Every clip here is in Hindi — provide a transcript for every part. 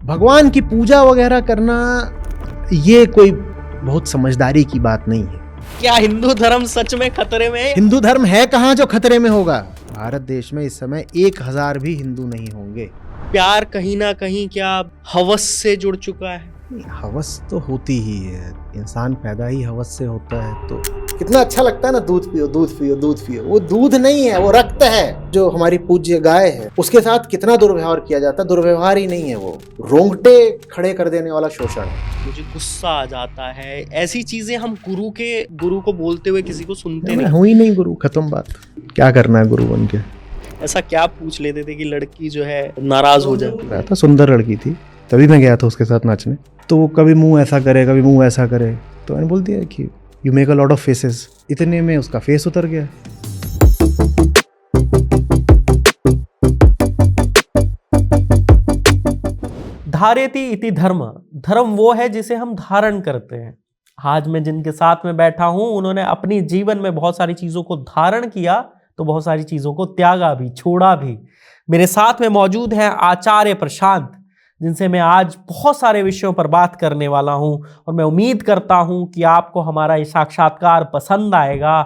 भगवान की पूजा वगैरह करना ये कोई बहुत समझदारी की बात नहीं है। क्या हिंदू धर्म सच में खतरे में है? हिंदू धर्म है कहाँ जो खतरे में होगा। भारत देश में इस समय 1000 भी हिंदू नहीं होंगे। प्यार कहीं ना कहीं क्या हवस से जुड़ चुका है? हवस तो होती ही है, इंसान पैदा ही हवस से होता है। तो कितना अच्छा लगता है ना, दूध पियो दूध पियो दूध पियो। वो दूध नहीं है, वो रक्त है। जो हमारी पूज्य गाय है उसके साथ कितना दुर्व्यवहार किया जाता है। दुर्व्यवहार ही नहीं है, वो रोंगटे खड़े कर देने वाला शोषण है। मुझे गुस्सा आ जाता है। ऐसी चीजें हम गुरु को बोलते हुए किसी को सुनते नहीं। हुई नहीं गुरु, खत्म बात। क्या करना है गुरु बन के। ऐसा क्या पूछ लेते थे कि लड़की जो है नाराज हो जाए? था सुंदर लड़की थी, तभी मैं गया था उसके साथ नाचने। तो वो कभी मुंह ऐसा करे कभी मुंह ऐसा करे, तो मैंने बोल दिया कि you make a lot of faces. इतने में उसका फेस उतर गया। धारेति इति धर्म। धर्म वो है जिसे हम धारण करते हैं। आज मैं जिनके साथ में बैठा हूं उन्होंने अपनी जीवन में बहुत सारी चीजों को धारण किया तो बहुत सारी चीजों को त्यागा भी, छोड़ा भी। मेरे साथ में मौजूद हैं आचार्य प्रशांत, जिनसे मैं आज बहुत सारे विषयों पर बात करने वाला हूं और मैं उम्मीद करता हूं कि आपको हमारा ये साक्षात्कार पसंद आएगा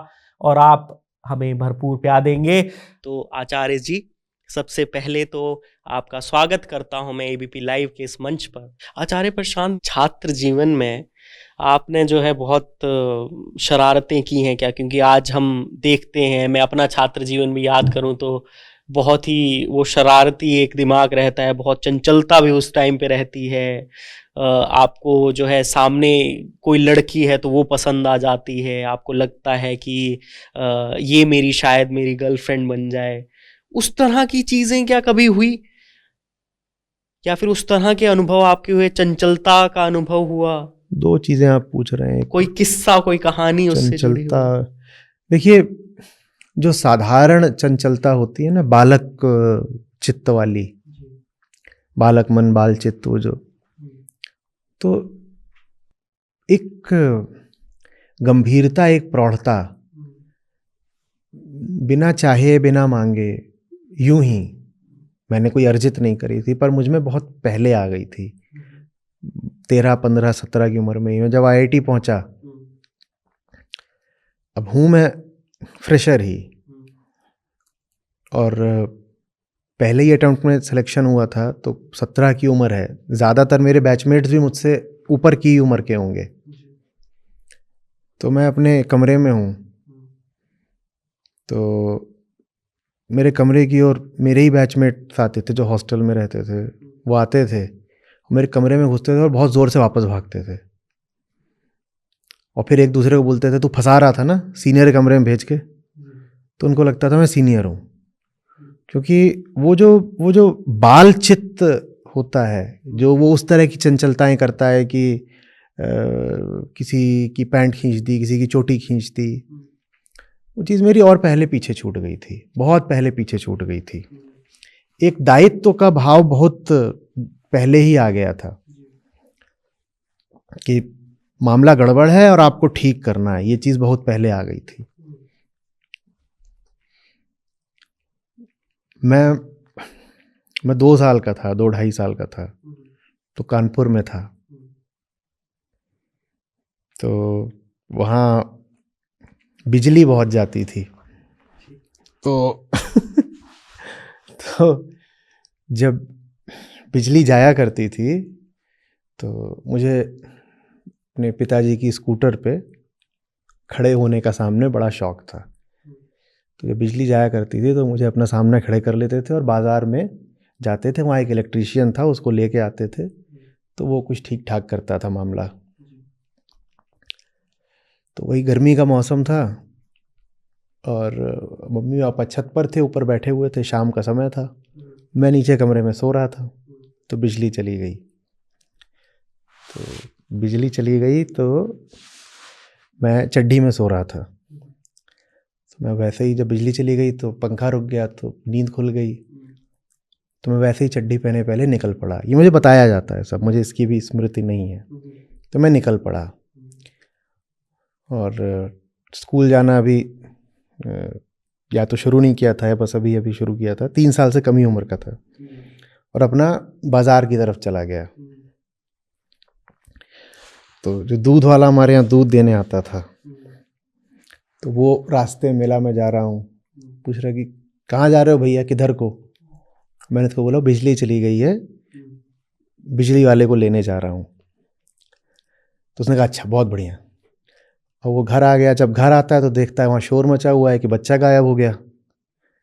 और आप हमें भरपूर प्यार देंगे। तो आचार्य जी, सबसे पहले तो आपका स्वागत करता हूं मैं एबीपी लाइव के इस मंच पर। आचार्य प्रशांत, छात्र जीवन में आपने जो है बहुत शरारतें की हैं क्या? क्योंकि आज हम देखते हैं, मैं अपना छात्र जीवन भी याद करूं तो बहुत ही वो शरारती एक दिमाग रहता है, बहुत चंचलता भी उस टाइम पे रहती है। आपको जो है सामने कोई लड़की है तो वो पसंद आ जाती है, आपको लगता है कि ये मेरी शायद मेरी गर्लफ्रेंड बन जाए। उस तरह की चीजें क्या कभी हुई, या फिर उस तरह के अनुभव आपके हुए, चंचलता का अनुभव हुआ? दो चीजें आप पूछ रहे हैं, कोई किस्सा, कोई कहानी उससे जुड़ी चंचलता। हो? देखिए, जो साधारण चंचलता होती है ना, बालक चित्त वाली, बालक मन बाल चित्त, वो जो, तो एक गंभीरता, एक प्रौढ़ता, बिना चाहे बिना मांगे, यूं ही, मैंने कोई अर्जित नहीं करी थी, पर मुझ में बहुत पहले आ गई थी। 13, 15, 17 की उम्र में ही मैं जब IIT पहुंचा। अब हूं मैं फ्रेशर ही, और पहले ही अटेम्प्ट में सिलेक्शन हुआ था, तो 17 की उम्र है। ज़्यादातर मेरे बैचमेट्स भी मुझसे ऊपर की उम्र के होंगे। तो मैं अपने कमरे में हूँ, तो मेरे कमरे की ओर मेरे ही बैचमेट्स आते थे जो हॉस्टल में रहते थे। वो आते थे, मेरे कमरे में घुसते थे और बहुत ज़ोर से वापस भागते थे, और फिर एक दूसरे को बोलते थे तू फंसा रहा था ना सीनियर कमरे में भेज के। तो उनको लगता था मैं सीनियर हूँ, क्योंकि वो जो बाल चित्त होता है, जो वो उस तरह की चंचलताएं करता है कि किसी की पैंट खींच दी, किसी की चोटी खींच दी, वो चीज़ मेरी और पहले पीछे छूट गई थी, बहुत पहले पीछे छूट गई थी। एक दायित्व का भाव बहुत पहले ही आ गया था कि मामला गड़बड़ है और आपको ठीक करना है, ये चीज़ बहुत पहले आ गई थी। मैं 2 साल का था, 2-2.5 साल का था, तो कानपुर में था। तो वहाँ बिजली बहुत जाती थी, तो तो जब बिजली जाया करती थी तो मुझे अपने पिताजी की स्कूटर पे खड़े होने का सामने बड़ा शौक था। तो जब बिजली जाया करती थी तो मुझे अपना सामने खड़े कर लेते थे और बाज़ार में जाते थे। वहाँ एक इलेक्ट्रीशियन था, उसको लेके आते थे, तो वो कुछ ठीक ठाक करता था मामला। तो वही गर्मी का मौसम था और मम्मी पापा छत पर थे, ऊपर बैठे हुए थे, शाम का समय था। मैं नीचे कमरे में सो रहा था, तो बिजली चली गई। तो बिजली चली गई तो मैं चड्डी में सो रहा था। तो मैं वैसे ही, जब बिजली चली गई तो पंखा रुक गया, तो नींद खुल गई। तो मैं वैसे ही चड्डी पहने पहले निकल पड़ा। ये मुझे बताया जाता है सब, मुझे इसकी भी स्मृति नहीं है। तो मैं निकल पड़ा, और स्कूल जाना अभी या तो शुरू नहीं किया था या बस अभी अभी शुरू किया था। 3 साल से कम ही उम्र का था। और अपना बाजार की तरफ चला गया। तो जो दूध वाला हमारे यहाँ दूध देने आता था, तो वो रास्ते मेला में जा रहा हूँ, पूछ रहा कि कहाँ जा रहे हो भैया, किधर को? मैंने उसको बोला बिजली चली गई है, बिजली वाले को लेने जा रहा हूँ। तो उसने कहा अच्छा बहुत बढ़िया। और वो घर आ गया। जब घर आता है तो देखता है वहाँ शोर मचा हुआ है कि बच्चा गायब हो गया,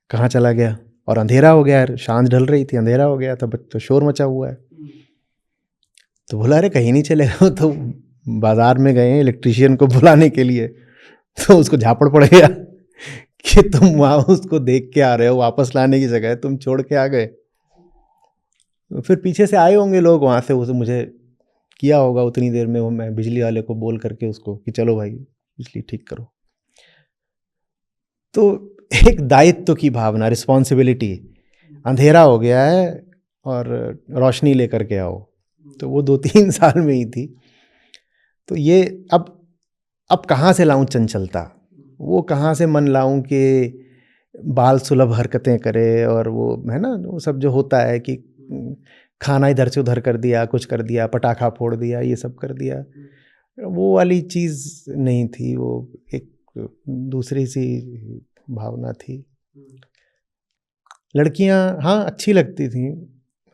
कहाँ चला गया। और अंधेरा हो गया, सांझ ढल रही थी, अंधेरा हो गया था, तो शोर मचा हुआ है। तो बोला अरे कहीं नहीं चलेगा, तो बाजार में गए इलेक्ट्रीशियन को बुलाने के लिए। तो उसको झापड़ पड़ गया कि तुम वहाँ उसको देख के आ रहे हो, वापस लाने की जगह तुम छोड़ के आ गए। फिर पीछे से आए होंगे लोग वहाँ से, उसे मुझे किया होगा उतनी देर में। वो मैं बिजली वाले को बोल करके उसको कि चलो भाई बिजली ठीक करो। तो एक दायित्व की भावना, रिस्पॉन्सिबिलिटी, अंधेरा हो गया है और रोशनी लेकर के आओ। तो वो 2-3 साल में ही थी। तो ये अब कहाँ से लाऊं चंचलता, वो कहाँ से मन लाऊं कि बाल सुलभ हरकतें करे। और वो है ना, वो सब जो होता है कि खाना इधर से उधर कर दिया, कुछ कर दिया, पटाखा फोड़ दिया, ये सब कर दिया, वो वाली चीज़ नहीं थी। वो एक दूसरी सी भावना थी। लड़कियां हाँ अच्छी लगती थी,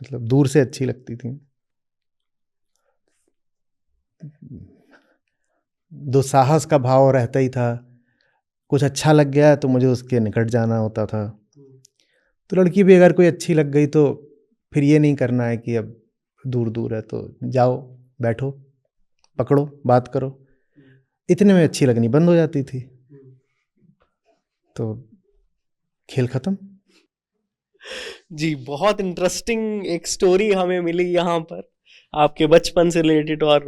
मतलब दूर से अच्छी लगती थी। दुस्साहस का भाव रहता ही था। कुछ अच्छा लग गया तो मुझे उसके निकट जाना होता था। तो लड़की भी अगर कोई अच्छी लग गई तो फिर ये नहीं करना है कि अब दूर दूर है तो जाओ बैठो पकड़ो बात करो, इतने में अच्छी लगनी बंद हो जाती थी। तो खेल खत्म। जी, बहुत इंटरेस्टिंग एक स्टोरी हमें मिली यहाँ पर, आपके बचपन से रिलेटेड और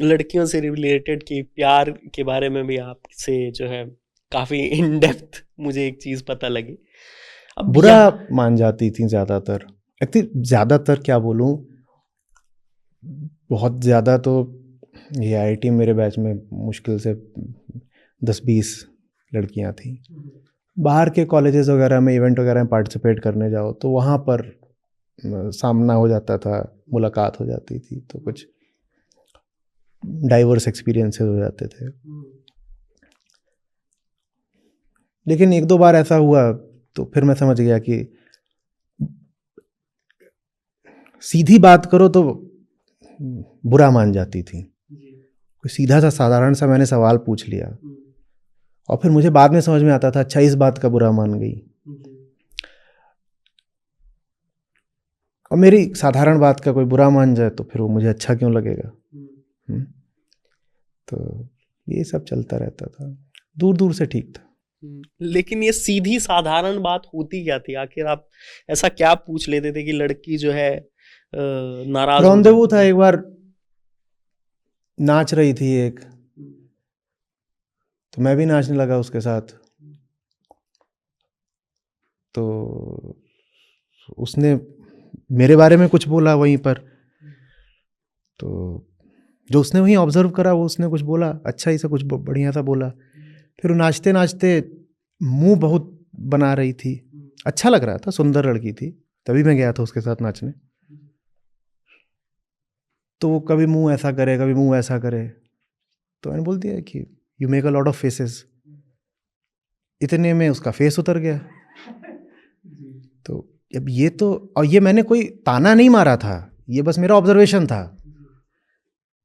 लड़कियों से रिलेटेड की प्यार के बारे में भी आपसे जो है काफ़ी इन डेप्थ मुझे एक चीज़ पता लगी। अब बुरा मान जाती थी ज़्यादातर, ज़्यादातर क्या बोलूँ, बहुत ज़्यादा। तो ये IIT मेरे बैच में मुश्किल से 10-20 लड़कियां थी। बाहर के कॉलेजेस वगैरह में इवेंट वगैरह में पार्टिसिपेट करने जाओ तो वहाँ पर सामना हो जाता था, मुलाकात हो जाती थी, तो कुछ डाइवर्स एक्सपीरियंसेस हो जाते थे। लेकिन 1-2 बार ऐसा हुआ तो फिर मैं समझ गया कि सीधी बात करो तो बुरा मान जाती थी। कोई सीधा सा साधारण सा मैंने सवाल पूछ लिया और फिर मुझे बाद में समझ में आता था अच्छा इस बात का बुरा मान गई। और मेरी साधारण बात का कोई बुरा मान जाए तो फिर वो मुझे अच्छा क्यों लगेगा। तो ये सब चलता रहता था, दूर दूर से ठीक था। लेकिन ये सीधी साधारण बात होती क्या थी? आखिर आप ऐसा क्या पूछ लेते थे कि लड़की जो है नाराज हो रॉन्डेवू जाती था, है? एक बार नाच रही थी एक, तो मैं भी नाचने लगा उसके साथ। तो उसने मेरे बारे में कुछ बोला वहीं पर, तो जो उसने वहीं ऑब्जर्व करा वो उसने कुछ बोला, अच्छा ही सा कुछ बढ़िया सा बोला। फिर वो नाचते नाचते मुंह बहुत बना रही थी, अच्छा लग रहा था, सुंदर लड़की थी, तभी मैं गया था उसके साथ नाचने। तो वो कभी मुंह ऐसा करे कभी मुंह ऐसा करे, तो मैंने बोल दिया कि you make a lot of faces. इतने में उसका फेस उतर गया। तो अब ये तो, और ये मैंने कोई ताना नहीं मारा था, ये बस मेरा ऑब्जर्वेशन था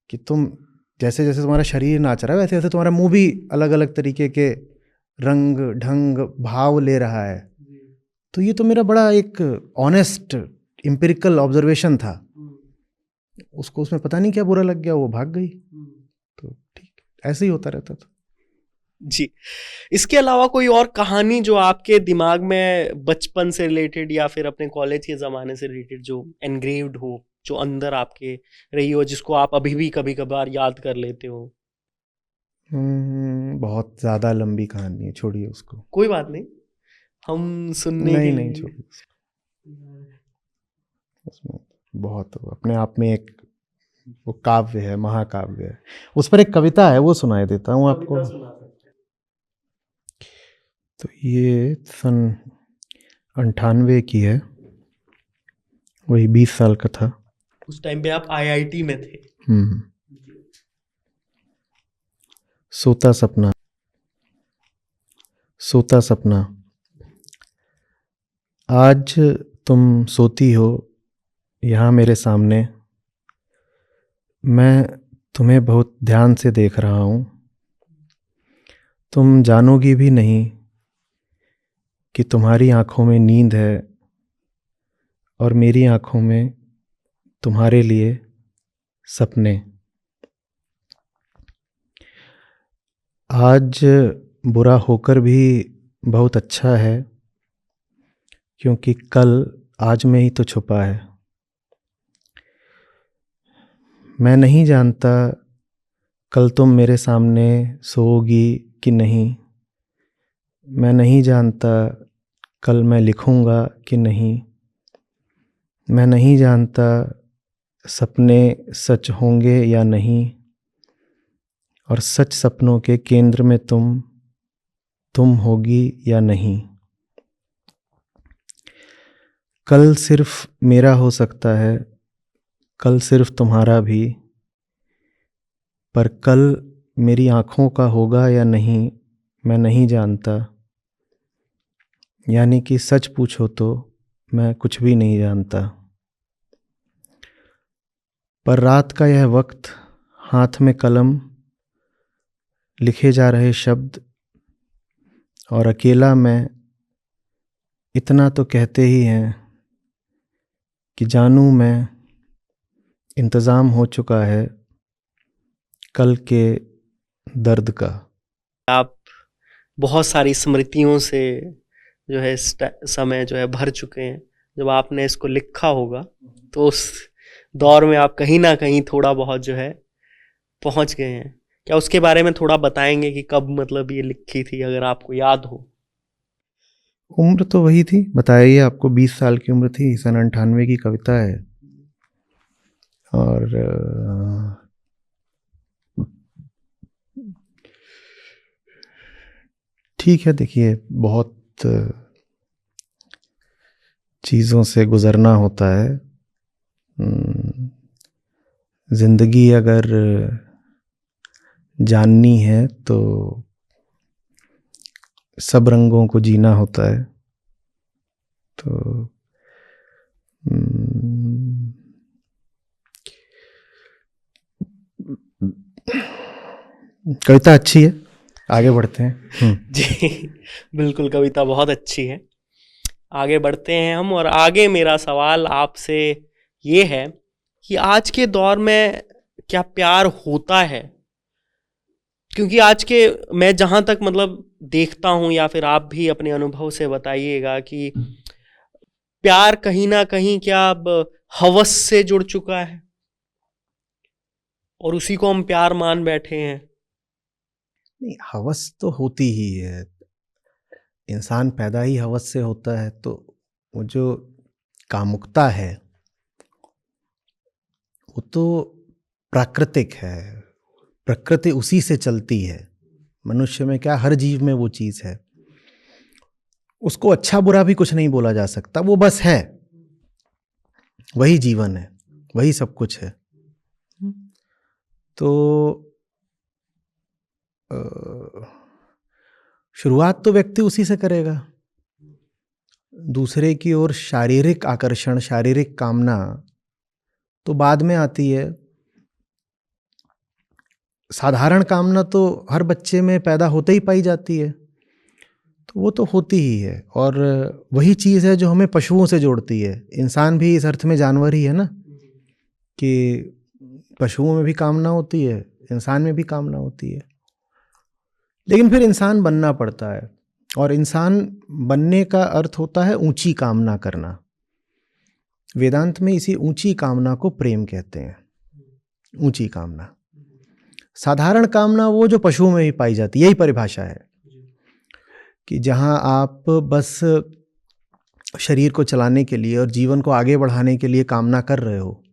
कि तुम जैसे जैसे तुम्हारा शरीर नाच रहा है वैसे वैसे तुम्हारा मुंह भी अलग अलग तरीके के रंग ढंग भाव ले रहा है। तो ये तो मेरा बड़ा एक ऑनेस्ट एम्पिरिकल ऑब्जर्वेशन था। उसको उसमें पता नहीं क्या बुरा लग गया, वो भाग गई। तो ठीक, ऐसे ही होता रहता था। जी, इसके अलावा कोई और कहानी जो आपके दिमाग में बचपन से रिलेटेड या फिर अपने कॉलेज के ज़माने से रिलेटेड जो एनग्रेव्ड हो, जो अंदर आपके रही हो, जिसको आप अभी भी कभी कभार याद कर लेते हो? बहुत ज़्यादा लंबी कहानी है, छोड़िए उसको। कोई बात नहीं, हम सुनने के नहीं लिए नहीं छोड़िए उसमें बहुत अपने आप में एक वो काव्य है, महाकाव्य है। उस पर एक कविता है, वो सुनाई देता हूँ आपको। तो ये सन 98 की है, वही 20 साल का था। उस टाइम पे आप आईआईटी में थे। सोता सपना, सोता सपना। आज तुम सोती हो यहाँ मेरे सामने, मैं तुम्हें बहुत ध्यान से देख रहा हूँ। तुम जानोगी भी नहीं कि तुम्हारी आँखों में नींद है और मेरी आँखों में तुम्हारे लिए सपने। आज बुरा होकर भी बहुत अच्छा है, क्योंकि कल आज में ही तो छुपा है। मैं नहीं जानता कल तुम मेरे सामने सोओगी कि नहीं। मैं नहीं जानता कल मैं लिखूँगा कि नहीं। मैं नहीं जानता सपने सच होंगे या नहीं। और सच सपनों के केंद्र में तुम होगी या नहीं। कल सिर्फ मेरा हो सकता है, कल सिर्फ तुम्हारा भी, पर कल मेरी आँखों का होगा या नहीं मैं नहीं जानता। यानी कि सच पूछो तो मैं कुछ भी नहीं जानता। पर रात का यह वक्त, हाथ में कलम, लिखे जा रहे शब्द, और अकेला मैं, इतना तो कहते ही हैं कि जानूं मैं इंतज़ाम हो चुका है कल के दर्द का। आप बहुत सारी स्मृतियों से जो है समय जो है भर चुके हैं। जब आपने इसको लिखा होगा तो उस दौर में आप कहीं ना कहीं थोड़ा बहुत जो है पहुंच गए हैं। क्या उसके बारे में थोड़ा बताएंगे कि कब मतलब ये लिखी थी, अगर आपको याद हो? उम्र तो वही थी, बताइए आपको, 20 साल की उम्र थी। सन 98 की कविता है। और ठीक है, देखिए, बहुत चीज़ों से गुज़रना होता है। ज़िंदगी अगर जाननी है तो सब रंगों को जीना होता है। तो कविता अच्छी है, आगे बढ़ते हैं। जी बिल्कुल, कविता बहुत अच्छी है। आगे बढ़ते हैं हम, और आगे मेरा सवाल आपसे ये है कि आज के दौर में क्या प्यार होता है? क्योंकि आज के, मैं जहां तक मतलब देखता हूं, या फिर आप भी अपने अनुभव से बताइएगा कि प्यार कहीं ना कहीं क्या अब हवस से जुड़ चुका है और उसी को हम प्यार मान बैठे हैं। नहीं, हवस तो होती ही है। इंसान पैदा ही हवस से होता है। तो वो जो कामुकता है वो तो प्राकृतिक है। प्रकृति उसी से चलती है। मनुष्य में क्या, हर जीव में वो चीज़ है। उसको अच्छा बुरा भी कुछ नहीं बोला जा सकता, वो बस है। वही जीवन है, वही सब कुछ है। तो शुरुआत तो व्यक्ति उसी से करेगा। दूसरे की ओर शारीरिक आकर्षण, शारीरिक कामना तो बाद में आती है। साधारण कामना तो हर बच्चे में पैदा होते ही पाई जाती है, तो वो तो होती ही है। और वही चीज़ है जो हमें पशुओं से जोड़ती है। इंसान भी इस अर्थ में जानवर ही है ना, कि पशुओं में भी कामना होती है, इंसान में भी कामना होती है। लेकिन फिर इंसान बनना पड़ता है, और इंसान बनने का अर्थ होता है ऊंची कामना करना। वेदांत में इसी ऊंची कामना को प्रेम कहते हैं। ऊंची कामना। साधारण कामना वो जो पशुओं में भी पाई जाती है, यही परिभाषा है कि जहां आप बस शरीर को चलाने के लिए और जीवन को आगे बढ़ाने के लिए कामना कर रहे हो,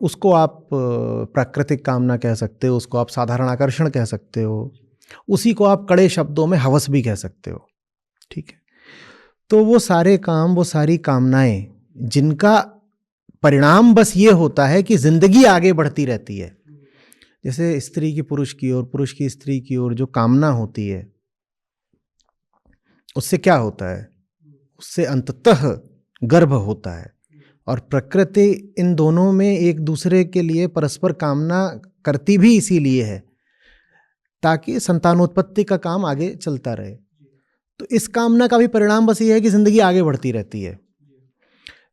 उसको आप प्राकृतिक कामना कह सकते हो, उसको आप साधारण आकर्षण कह सकते हो, उसी को आप कड़े शब्दों में हवस भी कह सकते हो। ठीक है। तो वो सारे काम, वो सारी कामनाएं जिनका परिणाम बस ये होता है कि जिंदगी आगे बढ़ती रहती है। जैसे स्त्री की पुरुष की ओर, पुरुष की स्त्री की ओर जो कामना होती है, उससे क्या होता है? उससे अंततः गर्भ होता है। और प्रकृति इन दोनों में एक दूसरे के लिए परस्पर कामना करती भी इसीलिए है ताकि संतानोत्पत्ति का काम आगे चलता रहे। तो इस कामना का भी परिणाम बस ये है कि जिंदगी आगे बढ़ती रहती है।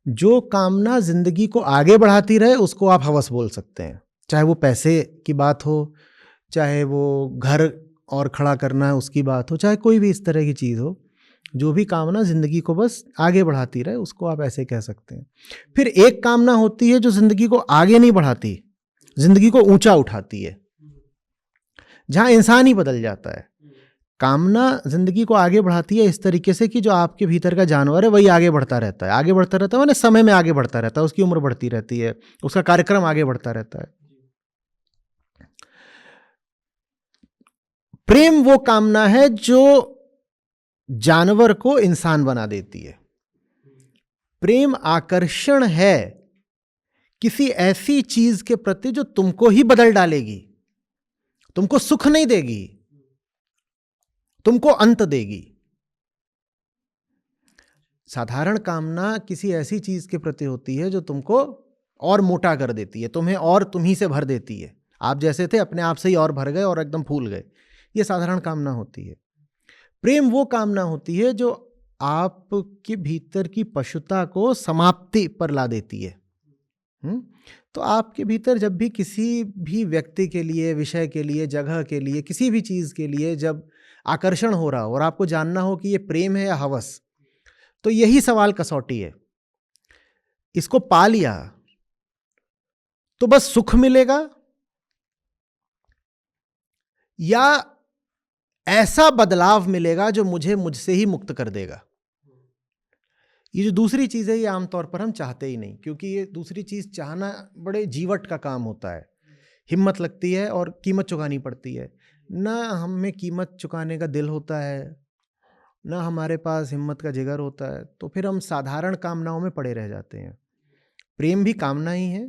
जो कामना जिंदगी को आगे बढ़ाती रहे उसको आप हवस बोल सकते हैं, चाहे वो पैसे की बात हो, चाहे वो घर और खड़ा करना है उसकी बात हो, चाहे कोई भी इस तरह की चीज़ हो। जो भी कामना जिंदगी को बस आगे बढ़ाती रहे उसको आप ऐसे कह सकते हैं। फिर एक कामना होती है जो जिंदगी को आगे नहीं बढ़ाती, जिंदगी को ऊंचा उठाती है, जहां इंसान ही बदल जाता है। कामना जिंदगी को आगे बढ़ाती है इस तरीके से कि जो आपके भीतर का जानवर है वही आगे बढ़ता रहता है, आगे बढ़ता रहता है, मैंने समय में आगे बढ़ता रहता है, उसकी उम्र बढ़ती रहती है, उसका कार्यक्रम आगे बढ़ता रहता है। प्रेम वो कामना है जो जानवर को इंसान बना देती है। प्रेम आकर्षण है किसी ऐसी चीज के प्रति जो तुमको ही बदल डालेगी, तुमको सुख नहीं देगी, तुमको अंत देगी। साधारण कामना किसी ऐसी चीज के प्रति होती है जो तुमको और मोटा कर देती है, तुम्हें और तुम्ही से भर देती है। आप जैसे थे अपने आप से ही और भर गए और एकदम फूल गए, ये साधारण कामना होती है। प्रेम वो कामना होती है जो आपके भीतर की पशुता को समाप्ति पर ला देती है। तो आपके भीतर जब भी किसी भी व्यक्ति के लिए, विषय के लिए, जगह के लिए, किसी भी चीज के लिए जब आकर्षण हो रहा हो और आपको जानना हो कि ये प्रेम है या हवस, तो यही सवाल कसौटी है। इसको पा लिया तो बस सुख मिलेगा या ऐसा बदलाव मिलेगा जो मुझे मुझसे ही मुक्त कर देगा। ये जो दूसरी चीज है ये आमतौर पर हम चाहते ही नहीं, क्योंकि ये दूसरी चीज चाहना बड़े जीवट का काम होता है, हिम्मत लगती है और कीमत चुकानी पड़ती है। ना हमें कीमत चुकाने का दिल होता है, ना हमारे पास हिम्मत का जिगर होता है, तो फिर हम साधारण कामनाओं में पड़े रह जाते हैं। प्रेम भी कामना ही है,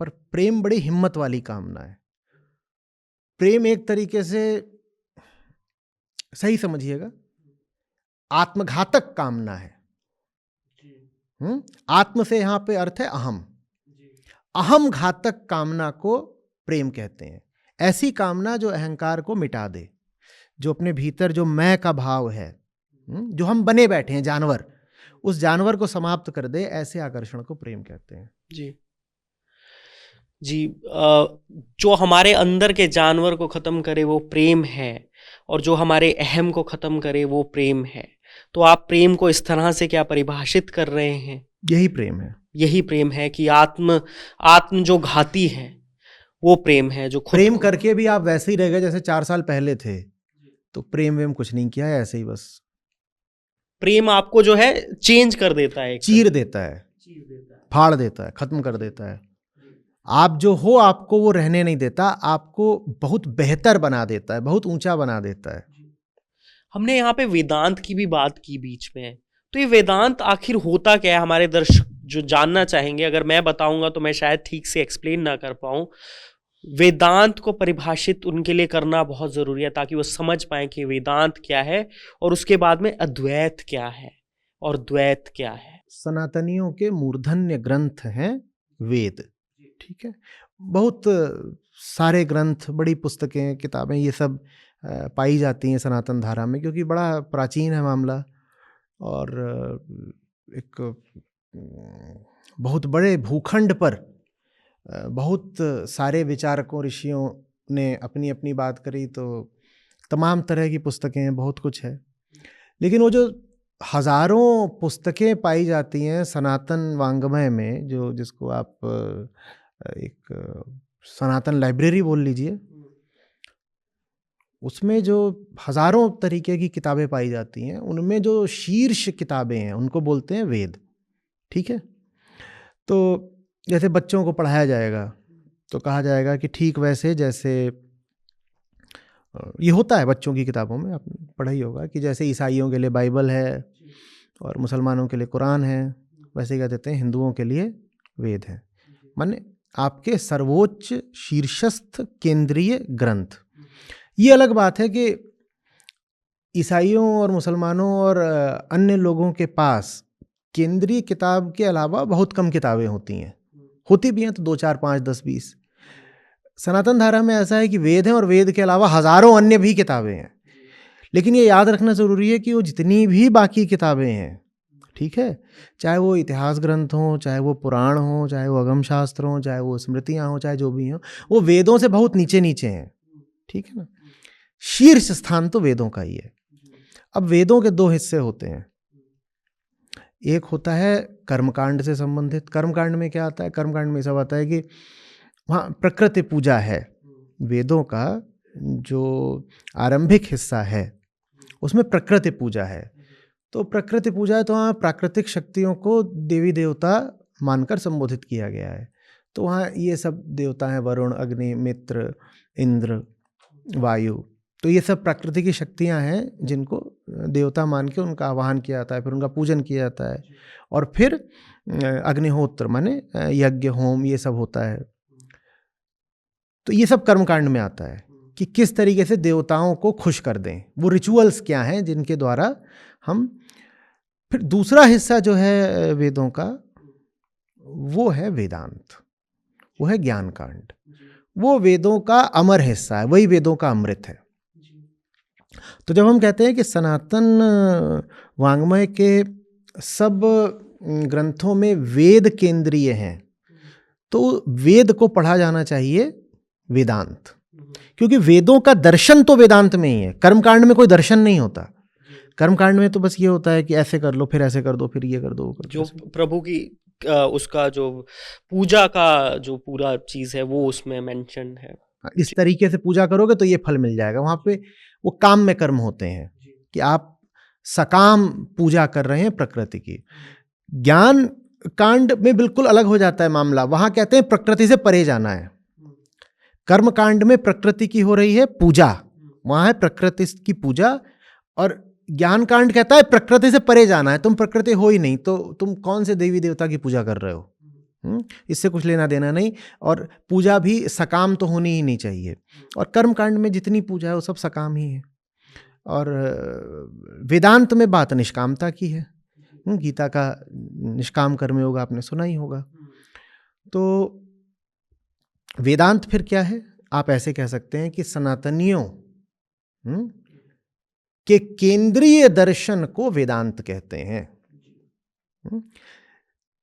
पर प्रेम बड़ी हिम्मत वाली कामना है। प्रेम एक तरीके से, सही समझिएगा, आत्मघातक कामना है। आत्म से यहां पे अर्थ है अहम। अहम घातक कामना को प्रेम कहते हैं। ऐसी कामना जो अहंकार को मिटा दे, जो अपने भीतर जो मैं का भाव है, जो हम बने बैठे हैं जानवर, उस जानवर को समाप्त कर दे, ऐसे आकर्षण को प्रेम कहते हैं। जी जी, जो हमारे अंदर के जानवर को खत्म करे वो प्रेम है, और जो हमारे अहम को खत्म करे वो प्रेम है। तो आप प्रेम को इस तरह से क्या परिभाषित कर रहे हैं? यही प्रेम है। यही प्रेम है कि आत्म जो घाती है वो प्रेम है, जो खुद प्रेम करके भी आप वैसे ही रह गए जैसे 4 साल पहले थे, तो प्रेम वेम कुछ नहीं किया है, ऐसे ही बस। प्रेम आपको जो है चेंज कर देता है, चीर देता है, फाड़ देता है, खत्म कर देता है। आप जो हो आपको वो रहने नहीं देता, आपको बहुत बेहतर बना देता है, बहुत ऊंचा बना देता है। हमने यहाँ पे वेदांत की भी बात की बीच में, तो ये वेदांत आखिर होता क्या है? हमारे दर्शक जो जानना चाहेंगे, अगर मैं बताऊंगा तो मैं शायद ठीक से एक्सप्लेन ना कर पाऊं। वेदांत को परिभाषित उनके लिए करना बहुत जरूरी है ताकि वो समझ पाए कि वेदांत क्या है, और उसके बाद में अद्वैत क्या है और द्वैत क्या है। सनातनियों के मूर्धन्य ग्रंथ हैं वेद, ठीक है। बहुत सारे ग्रंथ, बड़ी पुस्तकें, किताबें, ये सब पाई जाती हैं सनातन धारा में, क्योंकि बड़ा प्राचीन है मामला, और एक बहुत बड़े भूखंड पर बहुत सारे विचारकों, ऋषियों ने अपनी अपनी बात करी, तो तमाम तरह की पुस्तकें हैं, बहुत कुछ है। लेकिन वो जो हजारों पुस्तकें पाई जाती हैं सनातन वांग्मय में, जो जिसको आप एक सनातन लाइब्रेरी बोल लीजिए, उसमें जो हजारों तरीके की किताबें पाई जाती हैं, उनमें जो शीर्ष किताबें हैं उनको बोलते हैं वेद, ठीक है। तो जैसे बच्चों को पढ़ाया जाएगा तो कहा जाएगा कि ठीक वैसे जैसे ये होता है बच्चों की किताबों में, आपने पढ़ा ही होगा कि जैसे ईसाइयों के लिए बाइबल है और मुसलमानों के लिए कुरान है, वैसे कह देते हैं हिंदुओं के लिए वेद हैं, माने आपके सर्वोच्च शीर्षस्थ केंद्रीय ग्रंथ। ये अलग बात है कि ईसाइयों और मुसलमानों और अन्य लोगों के पास केंद्रीय किताब के अलावा बहुत कम किताबें होती हैं, होती भी हैं तो 2, 4, 5, 10, 20। सनातन धारा में ऐसा है कि वेद हैं और वेद के अलावा हजारों अन्य भी किताबें हैं। लेकिन ये याद रखना ज़रूरी है कि वो जितनी भी बाकी किताबें हैं, ठीक है, चाहे वो इतिहास ग्रंथ हों, चाहे वो पुराण हों, चाहे वो अगम शास्त्र हों, चाहे वो स्मृतियाँ हों, चाहे जो भी हों, वो वेदों से बहुत नीचे नीचे हैं, ठीक है ना। शीर्ष स्थान तो वेदों का ही है। अब वेदों के 2 हिस्से होते हैं, एक होता है कर्मकांड से संबंधित। कर्मकांड में क्या आता है? कर्मकांड में सब आता है कि वहाँ प्रकृति पूजा है। वेदों का जो आरंभिक हिस्सा है उसमें प्रकृति पूजा है। तो प्रकृति पूजा है तो वहाँ प्राकृतिक शक्तियों को देवी देवता मानकर संबोधित किया गया है। तो वहाँ ये सब देवता हैं, वरुण, अग्नि, मित्र, इंद्र, वायु। तो ये सब प्रकृति की शक्तियाँ हैं जिनको देवता मान के उनका आवाहन किया जाता है, फिर उनका पूजन किया जाता है, और फिर अग्निहोत्र माने यज्ञ, होम, ये सब होता है। तो ये सब कर्मकांड में आता है कि किस तरीके से देवताओं को खुश कर दें, वो रिचुअल्स क्या हैं जिनके द्वारा हम। फिर दूसरा हिस्सा जो है वेदों का वो है वेदांत, वो है ज्ञान कांड। वो वेदों का अमर हिस्सा है, वही वेदों का अमृत है। तो जब हम कहते हैं कि सनातन वाङ्मय के सब ग्रंथों में वेद केंद्रीय हैं, तो वेद को पढ़ा जाना चाहिए वेदांत, क्योंकि वेदों का दर्शन तो वेदांत में ही है। कर्मकांड में कोई दर्शन नहीं होता। कर्मकांड में तो बस ये होता है कि ऐसे कर लो, फिर ऐसे कर दो, फिर ये कर दो, जो प्रभु की उसका जो पूजा का जो पूरा चीज है वो उसमें मेंशन है। इस तरीके से पूजा करोगे तो ये फल मिल जाएगा। वहाँ पे वो काम में कर्म होते हैं कि आप सकाम पूजा कर रहे हैं प्रकृति की। ज्ञान कांड में बिल्कुल अलग हो जाता है मामला। वहाँ कहते हैं प्रकृति से परे जाना है। कर्म कांड में प्रकृति की हो रही है पूजा, वहाँ है प्रकृति की पूजा। और ज्ञान कांड कहता है प्रकृति से परे जाना है। तुम प्रकृति हो ही नहीं तो तुम कौन से देवी देवता की पूजा कर रहे हो? इससे कुछ लेना देना नहीं। और पूजा भी सकाम तो होनी ही नहीं चाहिए। और कर्म कांड में जितनी पूजा है वो सब सकाम ही है। और वेदांत में बात निष्कामता की है। गीता का निष्काम कर्मयोग आपने सुना ही होगा। तो वेदांत फिर क्या है? आप ऐसे कह सकते हैं कि सनातनियों के केंद्रीय दर्शन को वेदांत कहते हैं।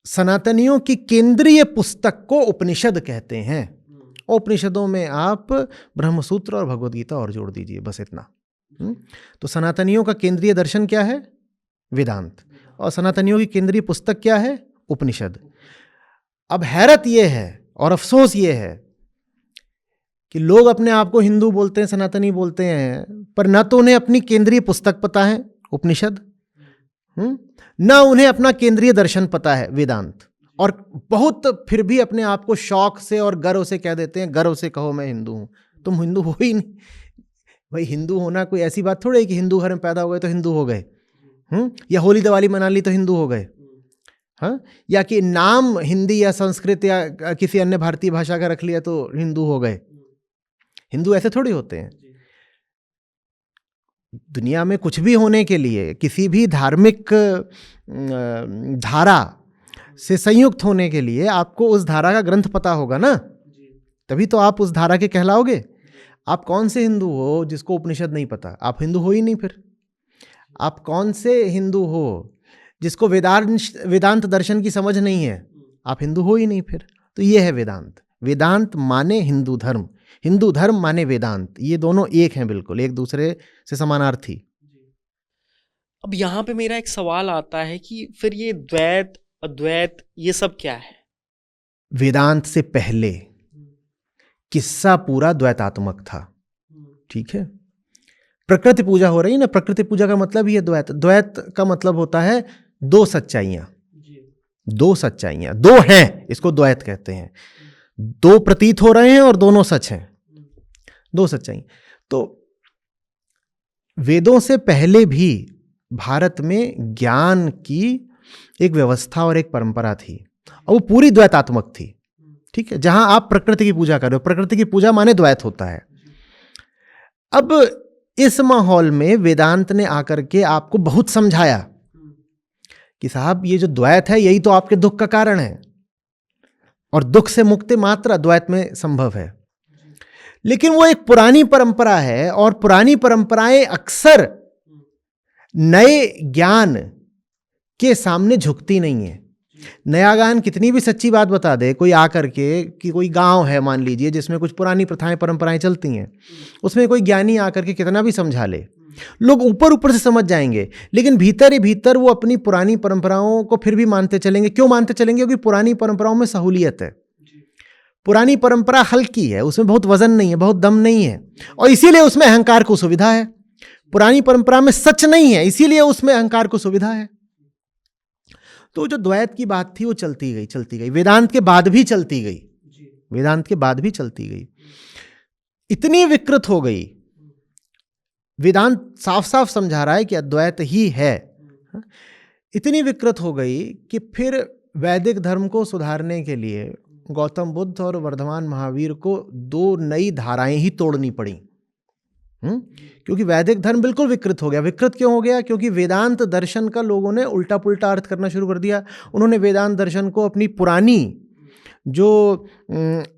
सनातनियों की केंद्रीय पुस्तक को उपनिषद कहते हैं। उपनिषदों में आप ब्रह्मसूत्र और भगवद गीता और जोड़ दीजिए, बस इतना। तो सनातनियों का केंद्रीय दर्शन क्या है? वेदांत। और सनातनियों की केंद्रीय पुस्तक क्या है? उपनिषद। अब हैरत यह है और अफसोस ये है कि लोग अपने आप को हिंदू बोलते हैं, सनातनी बोलते हैं, पर न तो उन्हें अपनी केंद्रीय पुस्तक पता है उपनिषद, न उन्हें अपना केंद्रीय दर्शन पता है वेदांत। और बहुत फिर भी अपने आप को शौक से और गर्व से कह देते हैं, गर्व से कहो मैं हिंदू हूँ। तुम हिंदू हो ही नहीं भाई। हिंदू होना कोई ऐसी बात थोड़ी है कि हिंदू घर में पैदा हो गए तो हिंदू हो गए, या होली दिवाली मना ली तो हिंदू हो गए, हाँ, या कि नाम हिंदी या संस्कृत या किसी अन्य भारतीय भाषा का रख लिया तो हिंदू हो गए। हिंदू ऐसे थोड़ी होते हैं। दुनिया में कुछ भी होने के लिए, किसी भी धार्मिक धारा से संयुक्त होने के लिए आपको उस धारा का ग्रंथ पता होगा ना, तभी तो आप उस धारा के कहलाओगे। आप कौन से हिंदू हो जिसको उपनिषद नहीं पता? आप हिंदू हो ही नहीं। फिर आप कौन से हिंदू हो जिसको वेदांत दर्शन की समझ नहीं है? आप हिंदू हो ही नहीं फिर। तो ये है वेदांत। वेदांत माने हिंदू धर्म, हिंदू धर्म माने वेदांत। ये दोनों एक हैं, बिल्कुल एक दूसरे से समानार्थी। अब यहाँ पे मेरा एक सवाल आता है कि फिर ये द्वैत अद्वैत ये सब क्या है? वेदांत से पहले किस्सा पूरा द्वैतात्मक था, ठीक है। प्रकृति पूजा हो रही है ना, प्रकृति पूजा का मतलब ही है द्वैत। द्वैत का मतलब होता है दो सच्चाइयां। दो सच्चाइयां, दो हैं, इसको द्वैत कहते हैं। दो प्रतीत हो रहे हैं और दोनों सच हैं, दो सच्चाई। तो वेदों से पहले भी भारत में ज्ञान की एक व्यवस्था और एक परंपरा थी, और वो पूरी द्वैतात्मक थी। ठीक है, जहां आप प्रकृति की पूजा कर रहे हो, प्रकृति की पूजा माने द्वैत होता है। अब इस माहौल में वेदांत ने आकर के आपको बहुत समझाया कि साहब ये जो द्वैत है यही तो आपके दुख का कारण है, और दुख से मुक्ति मात्र द्वैत में संभव है। लेकिन वो एक पुरानी परंपरा है, और पुरानी परंपराएं अक्सर नए ज्ञान के सामने झुकती नहीं है। नया ज्ञान कितनी भी सच्ची बात बता दे, कोई आकर के, कि कोई गांव है मान लीजिए जिसमें कुछ पुरानी प्रथाएं परंपराएं चलती हैं, उसमें कोई ज्ञानी आकर के कितना भी समझा ले, लोग ऊपर ऊपर से समझ जाएंगे, लेकिन भीतर ही भीतर वो अपनी पुरानी परंपराओं को फिर भी मानते चलेंगे। क्यों मानते चलेंगे? क्योंकि पुरानी परंपराओं में सहूलियत है, पुरानी परंपरा हल्की है, उसमें बहुत वजन नहीं है, बहुत दम नहीं है, और इसीलिए उसमें अहंकार को सुविधा है। पुरानी परंपरा में सच नहीं है, इसीलिए उसमें अहंकार को सुविधा है। तो जो द्वैत की बात थी वो चलती गई, वेदांत के बाद भी चलती गई, वेदांत के बाद भी चलती गई, इतनी विकृत हो गई। वेदांत साफ साफ समझा रहा है कि अद्वैत ही है, इतनी विकृत हो गई कि फिर वैदिक धर्म को सुधारने के लिए गौतम बुद्ध और वर्धमान महावीर को दो नई धाराएं ही तोड़नी पड़ी। क्योंकि वैदिक धर्म बिल्कुल विकृत हो गया। विकृत क्यों हो गया? क्योंकि वेदांत दर्शन का लोगों ने उल्टा पुल्टा अर्थ करना शुरू कर दिया। उन्होंने वेदांत दर्शन को अपनी पुरानी जो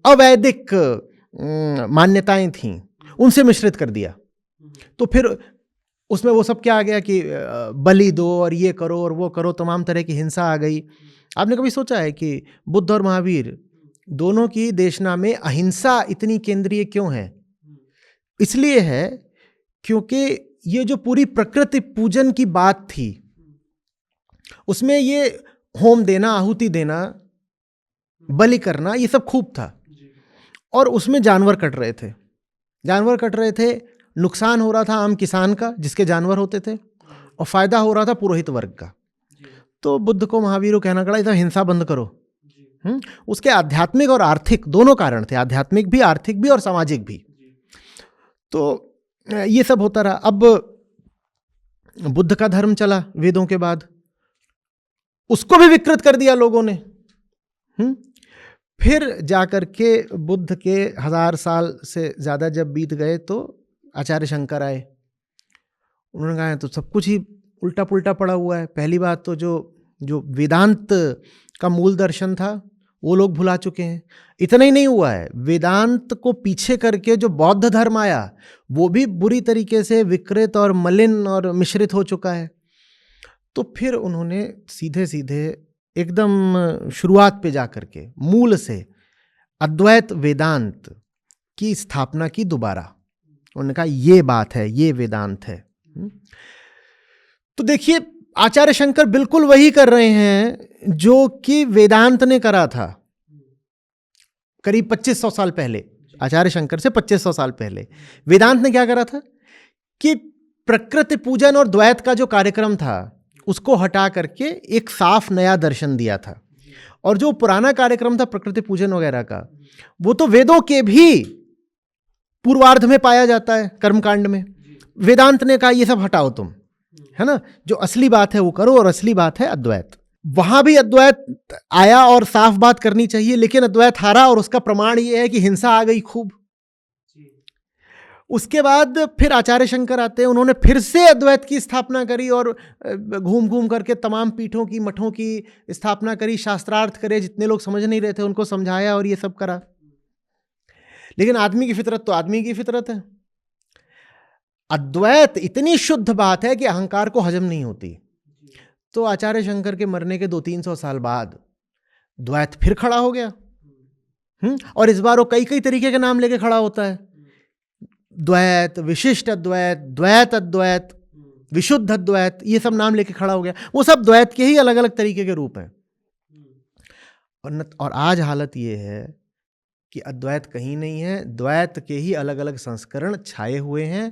अवैदिक मान्यताएं थीं उनसे मिश्रित कर दिया। तो फिर उसमें वो सब क्या आ गया कि बलि दो और ये करो और वो करो, तमाम तरह की हिंसा आ गई। आपने कभी सोचा है कि बुद्ध और महावीर दोनों की देशना में अहिंसा इतनी केंद्रीय क्यों है? इसलिए है क्योंकि ये जो पूरी प्रकृति पूजन की बात थी उसमें ये होम देना, आहुति देना, बलि करना, ये सब खूब था, और उसमें जानवर कट रहे थे, नुकसान हो रहा था आम किसान का जिसके जानवर होते थे, और फायदा हो रहा था पुरोहित वर्ग का। तो बुद्ध को, महावीर को कहना पड़ा, इधर हिंसा बंद करो। उसके आध्यात्मिक और आर्थिक दोनों कारण थे, आध्यात्मिक भी, आर्थिक भी और सामाजिक भी। तो ये सब होता रहा। अब बुद्ध का धर्म चला वेदों के बाद, उसको भी विकृत कर दिया लोगों ने। फिर जाकर के बुद्ध के 1000 साल से ज़्यादा जब बीत गए तो आचार्य शंकर आए। उन्होंने कहा तो सब कुछ ही उल्टा पुल्टा पड़ा हुआ है। पहली बात तो जो वेदांत का मूल दर्शन था वो लोग भुला चुके हैं। इतना ही नहीं हुआ है, वेदांत को पीछे करके जो बौद्ध धर्म आया वो भी बुरी तरीके से विकृत और मलिन और मिश्रित हो चुका है। तो फिर उन्होंने सीधे सीधे एकदम शुरुआत पे जा करके मूल से अद्वैत वेदांत की स्थापना की दोबारा। उन्होंने कहा ये बात है, ये वेदांत है। तो देखिए आचार्य शंकर बिल्कुल वही कर रहे हैं जो कि वेदांत ने करा था करीब 2500 साल पहले। आचार्य शंकर से 2500 साल पहले वेदांत ने क्या करा था कि प्रकृति पूजन और द्वैत का जो कार्यक्रम था उसको हटा करके एक साफ नया दर्शन दिया था। और जो पुराना कार्यक्रम था प्रकृति पूजन वगैरह का, वो तो वेदों के भी पूर्वार्ध में पाया जाता है, कर्मकांड में। वेदांत ने कहा ये सब हटाओ तुम, है ना, जो असली बात है वो करो, और असली बात है अद्वैत। वहां भी अद्वैत आया और साफ बात करनी चाहिए, लेकिन अद्वैत हारा, और उसका प्रमाण ये है कि हिंसा आ गई खूब। उसके बाद फिर आचार्य शंकर आते हैं, उन्होंने फिर से अद्वैत की स्थापना करी और घूम घूम करके तमाम पीठों की, मठों की स्थापना करी, शास्त्रार्थ करे, जितने लोग समझ नहीं रहे थे उनको समझाया और ये सब करा। लेकिन आदमी की फितरत तो आदमी की फितरत है। अद्वैत इतनी शुद्ध बात है कि अहंकार को हजम नहीं होती। तो आचार्य शंकर के मरने के 200-300 साल बाद द्वैत फिर खड़ा हो गया। और इस बार वो कई कई तरीके के नाम लेके खड़ा होता है। द्वैत, विशिष्ट अद्वैत, द्वैत अद्वैत, विशुद्ध अद्वैत, ये सब नाम लेके खड़ा हो गया। वो सब द्वैत के ही अलग अलग तरीके के रूप हैं। और आज हालत ये है कि अद्वैत कहीं नहीं है, द्वैत के ही अलग अलग संस्करण छाए हुए हैं।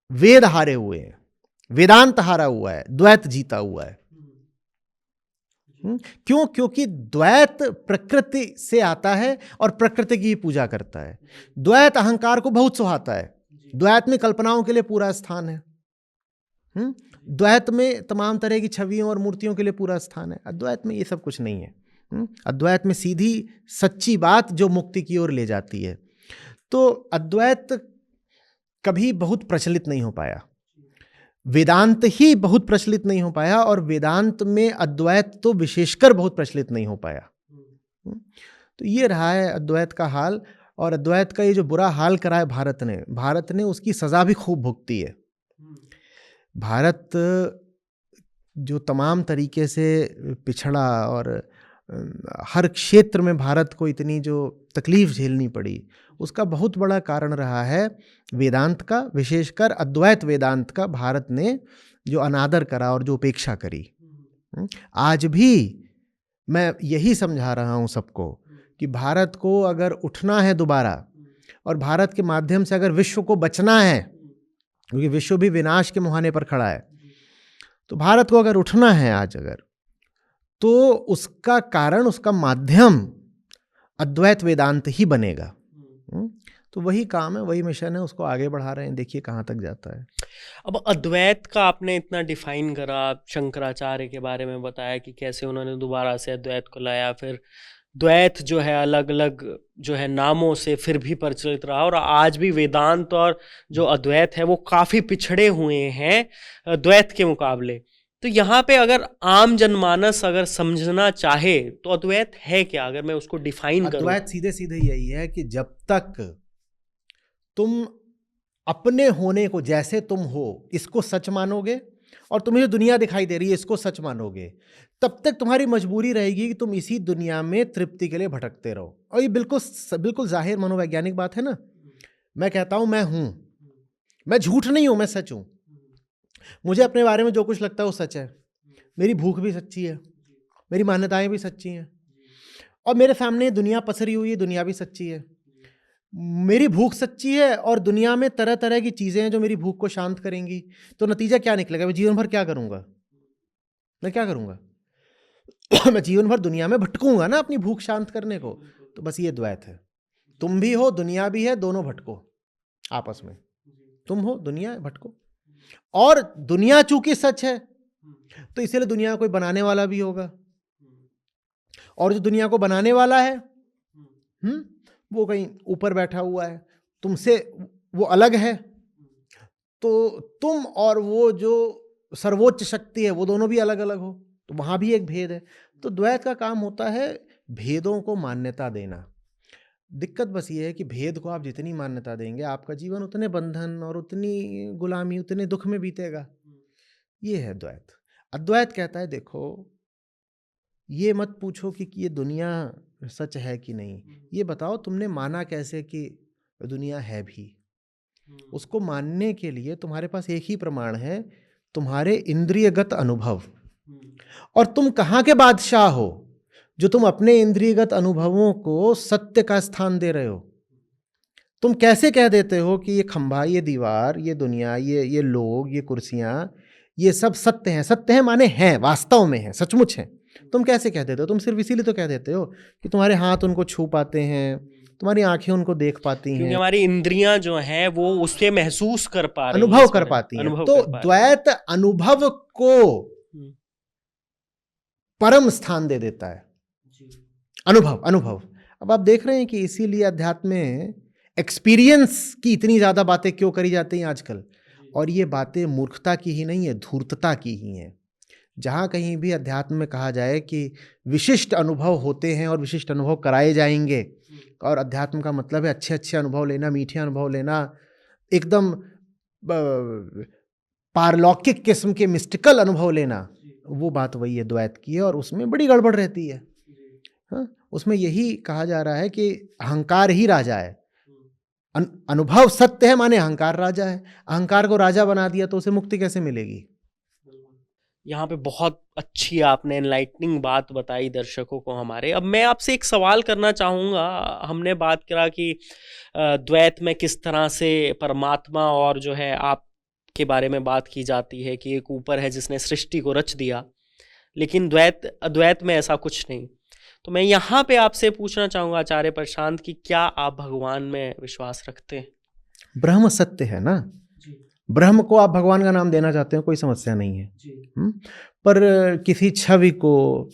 वेद हारे हुए हैं, वेदांत हारा हुआ है, द्वैत जीता हुआ है। क्यों? क्योंकि द्वैत प्रकृति से आता है और प्रकृति की पूजा करता है। द्वैत अहंकार को बहुत सुहाता है, द्वैत में कल्पनाओं के लिए पूरा स्थान है। द्वैत में तमाम तरह की छवियों और मूर्तियों के लिए पूरा स्थान है। अद्वैत में ये सब कुछ नहीं है। अद्वैत में सीधी सच्ची बात जो मुक्ति की ओर ले जाती है। तो अद्वैत कभी बहुत प्रचलित नहीं हो पाया, वेदांत ही बहुत प्रचलित नहीं हो पाया, और वेदांत में अद्वैत तो विशेषकर बहुत प्रचलित नहीं हो पाया। तो ये रहा है अद्वैत का हाल। और अद्वैत का ये जो बुरा हाल करा है भारत ने उसकी सज़ा भी खूब भुगती है। भारत जो तमाम तरीके से पिछड़ा, और हर क्षेत्र में भारत को इतनी जो तकलीफ झेलनी पड़ी, उसका बहुत बड़ा कारण रहा है वेदांत का, विशेषकर अद्वैत वेदांत का भारत ने जो अनादर करा और जो उपेक्षा करी। आज भी मैं यही समझा रहा हूँ सबको कि भारत को अगर उठना है दोबारा, और भारत के माध्यम से अगर विश्व को बचना है, क्योंकि विश्व भी विनाश के मुहाने पर खड़ा है, तो भारत को अगर उठना है आज तो उसका कारण, उसका माध्यम अद्वैत वेदांत ही बनेगा। तो वही काम है, वही मिशन है, उसको आगे बढ़ा रहे हैं, देखिए कहाँ तक जाता है। अब अद्वैत का आपने इतना डिफाइन करा, शंकराचार्य के बारे में बताया कि कैसे उन्होंने दोबारा से अद्वैत को लाया, फिर द्वैत जो है अलग अलग जो है नामों से फिर भी प्रचलित रहा, और आज भी वेदांत और जो अद्वैत है वो काफ़ी पिछड़े हुए हैं द्वैत के मुकाबले। तो यहाँ पे अगर आम जनमानस अगर समझना चाहे तो अद्वैत है क्या, अगर मैं उसको डिफाइन करूँ? अद्वैत सीधे सीधे यही है कि जब तक तुम अपने होने को, जैसे तुम हो, इसको सच मानोगे, और तुम्हें जो दुनिया दिखाई दे रही है इसको सच मानोगे, तब तक तुम्हारी मजबूरी रहेगी कि तुम इसी दुनिया में तृप्ति के लिए भटकते रहो। और ये बिल्कुल जाहिर मनोवैज्ञानिक बात है ना। मैं कहता हूँ मैं हूँ, मैं झूठ नहीं हूँ, मैं सच हूँ। मुझे अपने बारे में जो कुछ लगता है वो सच है। मेरी भूख भी सच्ची है, मेरी मान्यताएं भी सच्ची हैं, और मेरे सामने दुनिया पसरी हुई है, दुनिया भी सच्ची है। मेरी भूख सच्ची है, और दुनिया में तरह तरह की चीज़ें हैं जो मेरी भूख को शांत करेंगी। तो नतीजा क्या निकलेगा? मैं जीवन भर क्या करूँगा? मैं क्या करूँगा? मैं जीवन भर दुनिया में भटकूंगा ना अपनी भूख शांत करने को। तो बस ये द्वैत है, तुम भी हो, दुनिया भी है, दोनों भटको आपस में। तुम हो, दुनिया भटको। और दुनिया चूंकि सच है तो इसीलिए दुनिया कोई बनाने वाला भी होगा, और जो दुनिया को बनाने वाला है वो कहीं ऊपर बैठा हुआ है, तुमसे वो अलग है। तो तुम और वो जो सर्वोच्च शक्ति है वो दोनों भी अलग अलग हो, तो वहाँ भी एक भेद है। तो द्वैत का काम होता है भेदों को मान्यता देना। दिक्कत बस ये है कि भेद को आप जितनी मान्यता देंगे, आपका जीवन उतने बंधन और उतनी गुलामी, उतने दुख में बीतेगा। ये है द्वैत। अद्वैत कहता है देखो, ये मत पूछो कि ये दुनिया सच है कि नहीं, ये बताओ तुमने माना कैसे कि दुनिया है भी। उसको मानने के लिए तुम्हारे पास एक ही प्रमाण है, तुम्हारे इंद्रियगत अनुभव। और तुम कहाँ के बादशाह हो जो तुम अपने इंद्रियगत अनुभवों को सत्य का स्थान दे रहे हो? तुम कैसे कह देते हो कि ये खंभा, ये दीवार, ये दुनिया, ये लोग, ये कुर्सियाँ, ये सब सत्य हैं? सत्य है माने हैं, वास्तव में है, सचमुच है। तुम कैसे कह देते हो? तुम सिर्फ इसीलिए तो कह देते हो कि तुम्हारे हाथ उनको छू पाते हैं, तुम्हारी आंखें उनको देख पाती हैं, क्योंकि हमारी इंद्रियां जो हैं वो उससे महसूस कर पा रही हैं, अनुभव कर पाती हैं। तो द्वैत अनुभव को परम स्थान दे देता है। अनुभव। अब आप देख रहे हैं कि इसीलिए अध्यात्म में एक्सपीरियंस की इतनी ज़्यादा बातें क्यों करी जाती हैं आजकल। और ये बातें मूर्खता की ही नहीं है, धूर्तता की ही हैं। जहाँ कहीं भी अध्यात्म में कहा जाए कि विशिष्ट अनुभव होते हैं और विशिष्ट अनुभव कराए जाएंगे, और अध्यात्म का मतलब है अच्छे अच्छे अनुभव लेना, मीठे अनुभव लेना, एकदम पारलौकिक किस्म के मिस्टिकल अनुभव लेना, वो बात वही है द्वैत की है। और उसमें बड़ी गड़बड़ रहती है। हाँ, उसमें यही कहा जा रहा है कि अहंकार ही राजा है। अनुभव सत्य है माने अहंकार राजा है। अहंकार को राजा बना दिया तो उसे मुक्ति कैसे मिलेगी? यहाँ पे बहुत अच्छी आपने एनलाइटनिंग बात बताई दर्शकों को हमारे। अब मैं आपसे एक सवाल करना चाहूँगा। हमने बात करा कि द्वैत में किस तरह से परमात्मा और जो है आप के बारे में बात की जाती है कि एक ऊपर है जिसने सृष्टि को रच दिया, लेकिन अद्वैत में ऐसा कुछ नहीं। तो मैं यहाँ पे आपसे पूछना चाहूँगा आचार्य प्रशांत कि क्या आप भगवान में विश्वास रखते हैं? ब्रह्म सत्य है ना, ब्रह्म को आप भगवान का नाम देना चाहते हैं, कोई समस्या नहीं है। पर किसी छवि को,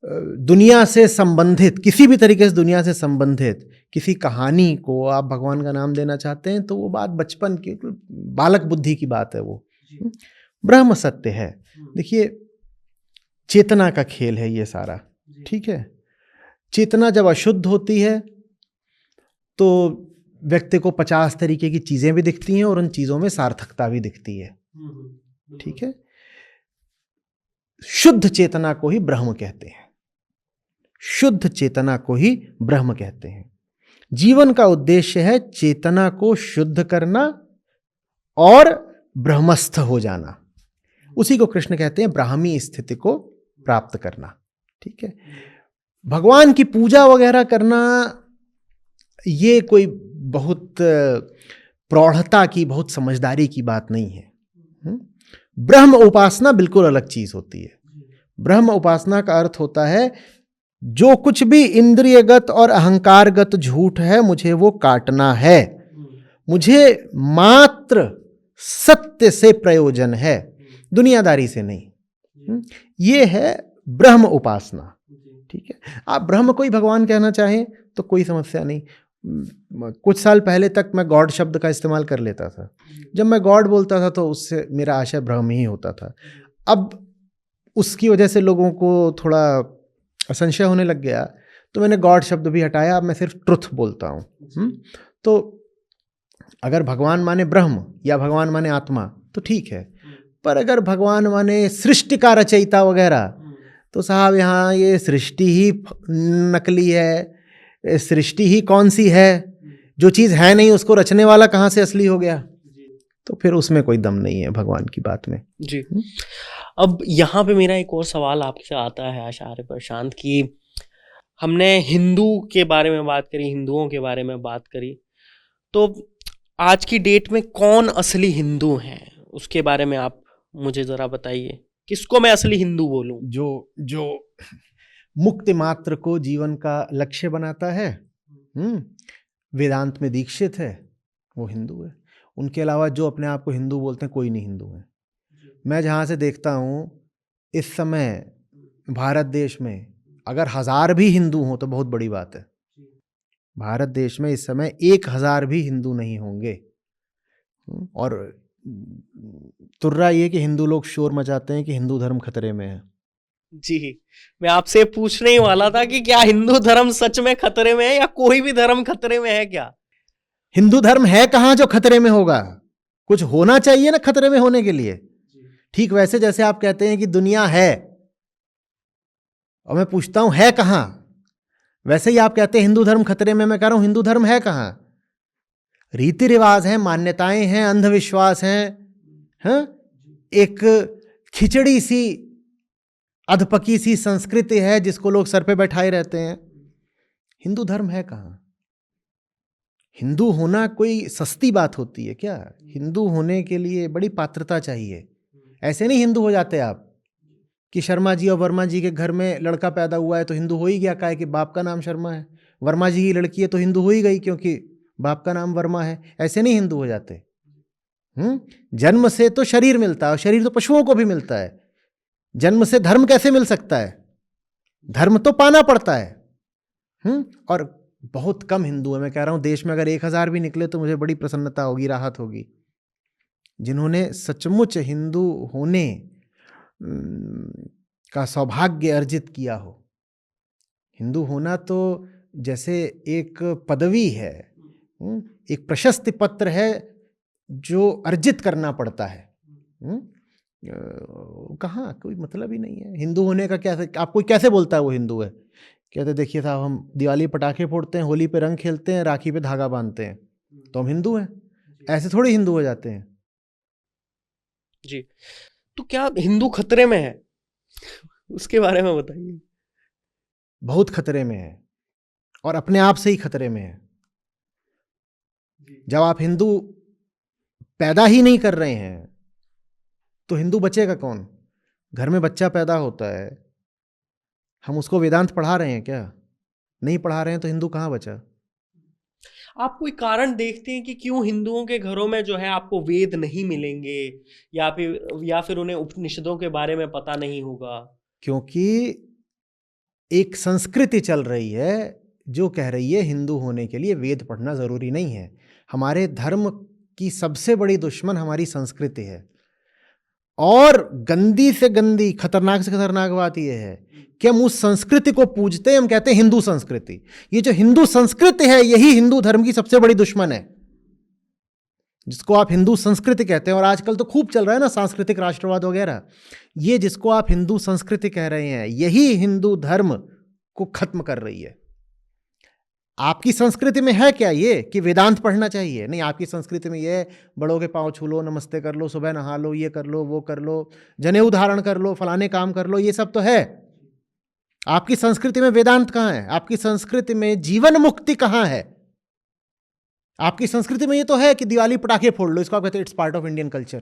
दुनिया से संबंधित, किसी भी तरीके से दुनिया से संबंधित किसी कहानी को आप भगवान का नाम देना चाहते हैं, तो वो बात बचपन की, बालक बुद्धि की बात है वो। ब्रह्म सत्य है। देखिए, चेतना का खेल है ये सारा, ठीक है। चेतना जब अशुद्ध होती है तो व्यक्ति को 50 तरीके की चीजें भी दिखती हैं और उन चीजों में सार्थकता भी दिखती है, ठीक है। शुद्ध चेतना को ही ब्रह्म कहते हैं, शुद्ध चेतना को ही ब्रह्म कहते हैं। जीवन का उद्देश्य है चेतना को शुद्ध करना और ब्रह्मस्थ हो जाना। उसी को कृष्ण कहते हैं ब्राह्मी स्थिति को प्राप्त करना, ठीक है। भगवान की पूजा वगैरह करना ये कोई बहुत प्रौढ़ता की, बहुत समझदारी की बात नहीं है। ब्रह्म उपासना बिल्कुल अलग चीज होती है। ब्रह्म उपासना का अर्थ होता है जो कुछ भी इंद्रियगत और अहंकारगत झूठ है, मुझे वो काटना है, मुझे मात्र सत्य से प्रयोजन है, दुनियादारी से नहीं। ये है ब्रह्म उपासना, ठीक है। आप ब्रह्म को ही भगवान कहना चाहें तो कोई समस्या नहीं। कुछ साल पहले तक मैं गॉड शब्द का इस्तेमाल कर लेता था। जब मैं गॉड बोलता था तो उससे मेरा आशय ब्रह्म ही होता था। अब उसकी वजह से लोगों को थोड़ा संशय होने लग गया, तो मैंने गॉड शब्द भी हटाया। अब मैं सिर्फ ट्रुथ बोलता हूँ। तो अगर भगवान माने ब्रह्म या भगवान माने आत्मा तो ठीक है, पर अगर भगवान माने सृष्टि का रचयिता वगैरह, तो साहब यहाँ ये सृष्टि ही नकली है, सृष्टि ही कौन सी है, जो चीज़ है नहीं उसको रचने वाला कहाँ से असली हो गया, तो फिर उसमें कोई दम नहीं है भगवान की बात में। जी। अब यहाँ पे मेरा एक और सवाल आपसे आता है आचार्य प्रशांत, कि हमने हिंदू के बारे में बात करी, हिंदुओं के बारे में बात करी, तो आज की डेट में कौन असली हिंदू हैं उसके बारे में आप मुझे ज़रा बताइए। किसको मैं असली हिंदू बोलूं? जो मुक्ति मात्र को जीवन का लक्ष्य बनाता है, वेदांत में दीक्षित है, वो हिंदू है। उनके अलावा जो अपने आप को हिंदू बोलते हैं, कोई नहीं हिंदू है। मैं जहाँ से देखता हूँ इस समय भारत देश में अगर 1000 भी हिंदू हों तो बहुत बड़ी बात है। भारत देश में इस समय 1000 भी हिंदू नहीं होंगे। और तुर्रा ये कि हिंदू लोग शोर मचाते हैं कि हिंदू धर्म खतरे में है। जी, मैं आपसे पूछने ही वाला था कि क्या हिंदू धर्म सच में खतरे में है या कोई भी धर्म खतरे में है क्या? हिंदू धर्म है कहाँ जो खतरे में होगा? कुछ होना चाहिए ना खतरे में होने के लिए। ठीक वैसे जैसे आप कहते हैं कि दुनिया है, और मैं पूछता हूं है कहाँ, वैसे ही आप कहते हैं हिंदू धर्म खतरे में। मैं कह रहा हूं हिंदू धर्म है कहाँ? रीति रिवाज हैं, मान्यताएं हैं, अंधविश्वास हैं, एक खिचड़ी सी अधपकी सी संस्कृति है जिसको लोग सर पे बैठाए रहते हैं। हिंदू धर्म है कहाँ? हिंदू होना कोई सस्ती बात होती है क्या? हिंदू होने के लिए बड़ी पात्रता चाहिए। ऐसे नहीं हिंदू हो जाते आप कि शर्मा जी और वर्मा जी के घर में लड़का पैदा हुआ है तो हिंदू हो ही गया, काहे कि बाप का नाम शर्मा है। वर्मा जी की लड़की है तो हिंदू हो ही गई क्योंकि बाप का नाम वर्मा है। ऐसे नहीं हिंदू हो जाते। जन्म से तो शरीर मिलता है, और शरीर तो पशुओं को भी मिलता है। जन्म से धर्म कैसे मिल सकता है? धर्म तो पाना पड़ता है। और बहुत कम हिंदू है। मैं कह रहा हूं देश में अगर 1000 भी निकले तो मुझे बड़ी प्रसन्नता होगी, राहत होगी, जिन्होंने सचमुच हिंदू होने का सौभाग्य अर्जित किया हो। हिंदू होना तो जैसे एक पदवी है, एक प्रशस्ति पत्र है जो अर्जित करना पड़ता है। कहाँ कोई मतलब ही नहीं है हिंदू होने का। क्या आपको कैसे बोलता है वो हिंदू है? कहते देखिए साहब, हम दिवाली पटाखे फोड़ते हैं, होली पे रंग खेलते हैं, राखी पे धागा बांधते हैं, तो हम हिंदू हैं। ऐसे थोड़ी हिंदू हो जाते हैं जी। तो क्या हिंदू खतरे में है? उसके बारे में बताइए। बहुत खतरे में है, और अपने आप से ही खतरे में है। जब आप हिंदू पैदा ही नहीं कर रहे हैं तो हिंदू बचेगा कौन? घर में बच्चा पैदा होता है, हम उसको वेदांत पढ़ा रहे हैं क्या? नहीं पढ़ा रहे हैं तो हिंदू कहाँ बचा? आप कोई कारण देखते हैं कि क्यों हिंदुओं के घरों में जो है आपको वेद नहीं मिलेंगे, या फिर उन्हें उपनिषदों के बारे में पता नहीं होगा? क्योंकि एक संस्कृति चल रही है जो कह रही है हिंदू होने के लिए वेद पढ़ना जरूरी नहीं है। हमारे धर्म की सबसे बड़ी दुश्मन हमारी संस्कृति है। और गंदी से गंदी, खतरनाक से खतरनाक बात यह है कि हम उस संस्कृति को पूजते हैं, हम कहते हैं हिंदू संस्कृति। ये जो हिंदू संस्कृति है यही हिंदू धर्म की सबसे बड़ी दुश्मन है, जिसको आप हिंदू संस्कृति कहते हैं। और आजकल तो खूब चल रहा है ना सांस्कृतिक राष्ट्रवाद वगैरह। ये जिसको आप हिंदू संस्कृति कह रहे हैं यही हिंदू धर्म को खत्म कर रही है। आपकी संस्कृति में है क्या ये कि वेदांत पढ़ना चाहिए? नहीं, आपकी संस्कृति में ये बड़ों के पांव छू लो, नमस्ते कर लो, सुबह नहा लो, ये कर लो, वो कर लो, जनेऊ धारण कर लो, फलाने काम कर लो, ये सब तो है। आपकी संस्कृति में वेदांत कहाँ है? आपकी संस्कृति में जीवन मुक्ति कहाँ है? आपकी संस्कृति में ये तो है कि दिवाली पटाखे फोड़ लो, इसको आप कहते हैं it's part of Indian culture.